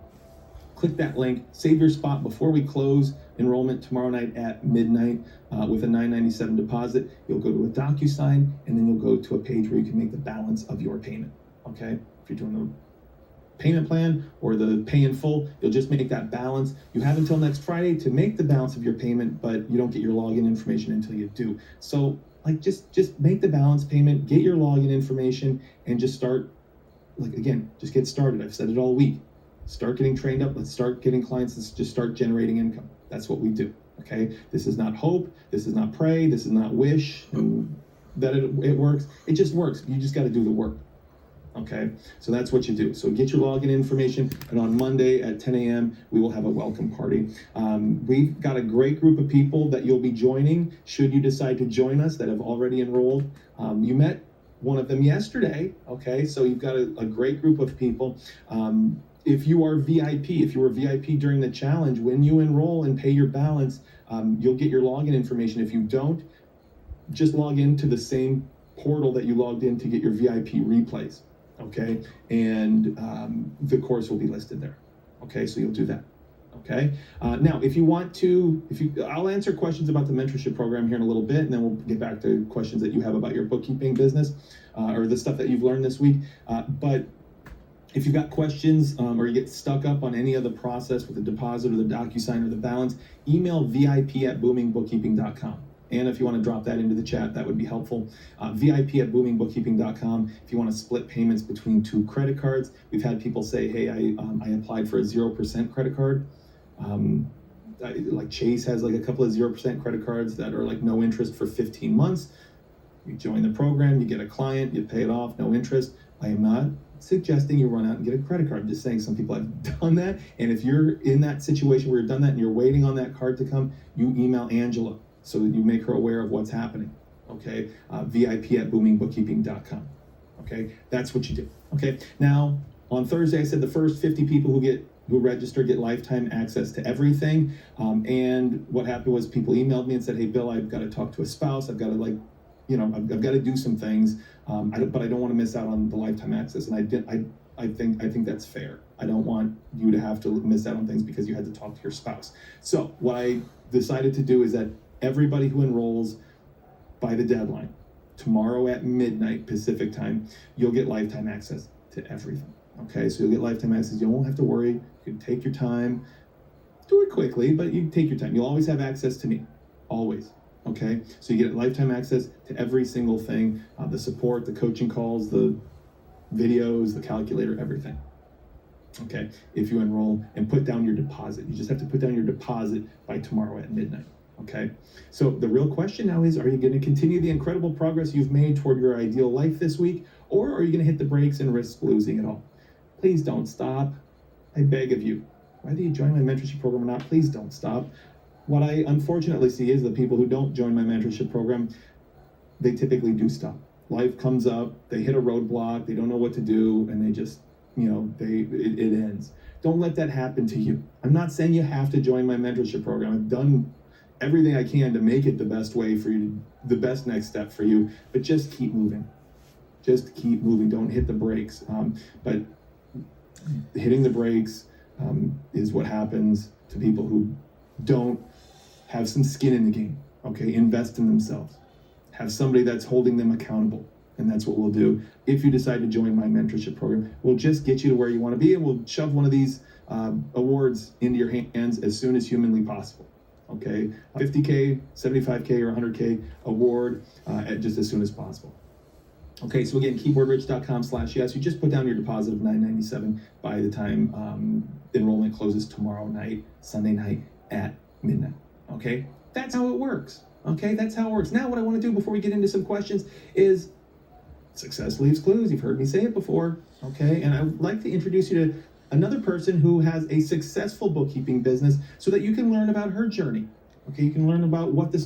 Click that link, save your spot before we close enrollment tomorrow night at midnight with a $9.97 deposit. You'll go to a DocuSign, and then you'll go to a page where you can make the balance of your payment, okay? If you're doing the payment plan or the pay in full, you'll just make that balance. You have until next Friday to make the balance of your payment, but you don't get your login information until you do. So just make the balance payment, get your login information, and just start, just get started. I've said it all week. Start getting trained up. Let's start getting clients. Let's just start generating income. That's what we do, okay? This is not hope. This is not pray. This is not wish that it works. It just works. You just got to do the work. Okay, so that's what you do. So get your login information, and on Monday at 10 a.m., we will have a welcome party. We've got a great group of people that you'll be joining should you decide to join us that have already enrolled. You met one of them yesterday, okay? So you've got a great group of people. If you are VIP, if you were VIP during the challenge, when you enroll and pay your balance, you'll get your login information. If you don't, just log into the same portal that you logged in to get your VIP replays. Okay, and the course will be listed there. Okay, so you'll do that. Okay, now if you want to, I'll answer questions about the mentorship program here in a little bit, and then we'll get back to questions that you have about your bookkeeping business or the stuff that you've learned this week. But if you've got questions or you get stuck up on any of the process with the deposit or the DocuSign or the balance, email VIP@boomingbookkeeping.com. Anna, if you want to drop that into the chat, that would be helpful. VIP at boomingbookkeeping.com. If you want to split payments between 2 credit cards, we've had people say, hey, I applied for a 0% credit card. Like Chase has like a couple of 0% credit cards that are like no interest for 15 months. You join the program, you get a client, you pay it off, no interest. I am not suggesting you run out and get a credit card. I'm just saying some people have done that. And if you're in that situation where you've done that and you're waiting on that card to come, you email Angela so that you make her aware of what's happening. Okay, VIP at boomingbookkeeping.com. Okay, that's what you do. Okay, now on Thursday I said the first 50 people who register get lifetime access to everything. And what happened was people emailed me and said, hey Bill, I've got to talk to a spouse. I've got to I've got to do some things, but I don't want to miss out on the lifetime access. And I think that's fair. I don't want you to have to miss out on things because you had to talk to your spouse. So what I decided to do is that everybody who enrolls by the deadline, tomorrow at midnight Pacific time, you'll get lifetime access to everything. Okay, so you'll get lifetime access. You won't have to worry. You can take your time. Do it quickly, but you take your time. You'll always have access to me, always. Okay, so you get lifetime access to every single thing, the support, the coaching calls, the videos, the calculator, everything. Okay, if you enroll and put down your deposit, you just have to put down your deposit by tomorrow at midnight. Okay, so the real question now is, are you going to continue the incredible progress you've made toward your ideal life this week, or are you going to hit the brakes and risk losing it all? Please don't stop. I beg of you. Whether you join my mentorship program or not, please don't stop. What I unfortunately see is the people who don't join my mentorship program, they typically do stop. Life comes up, they hit a roadblock, they don't know what to do, and they just, it ends. Don't let that happen to you. I'm not saying you have to join my mentorship program. I've done everything I can to make it the best way for you, the best next step for you, but just keep moving. Just keep moving. Don't hit the brakes. But hitting the brakes is what happens to people who don't have some skin in the game. Okay, invest in themselves. Have somebody that's holding them accountable. And that's what we'll do. If you decide to join my mentorship program, we'll just get you to where you want to be, and we'll shove one of these awards into your hands as soon as humanly possible. Okay, 50K, 75K, or 100K award just as soon as possible. Okay, so again, keyboardrich.com/yes. You just put down your deposit of $997 by the time enrollment closes tomorrow night, Sunday night at midnight. Okay, that's how it works. Okay, that's how it works. Now, what I want to do before we get into some questions is success leaves clues. You've heard me say it before. Okay, and I would like to introduce you to another person who has a successful bookkeeping business so that you can learn about her journey. Okay, you can learn about what this looks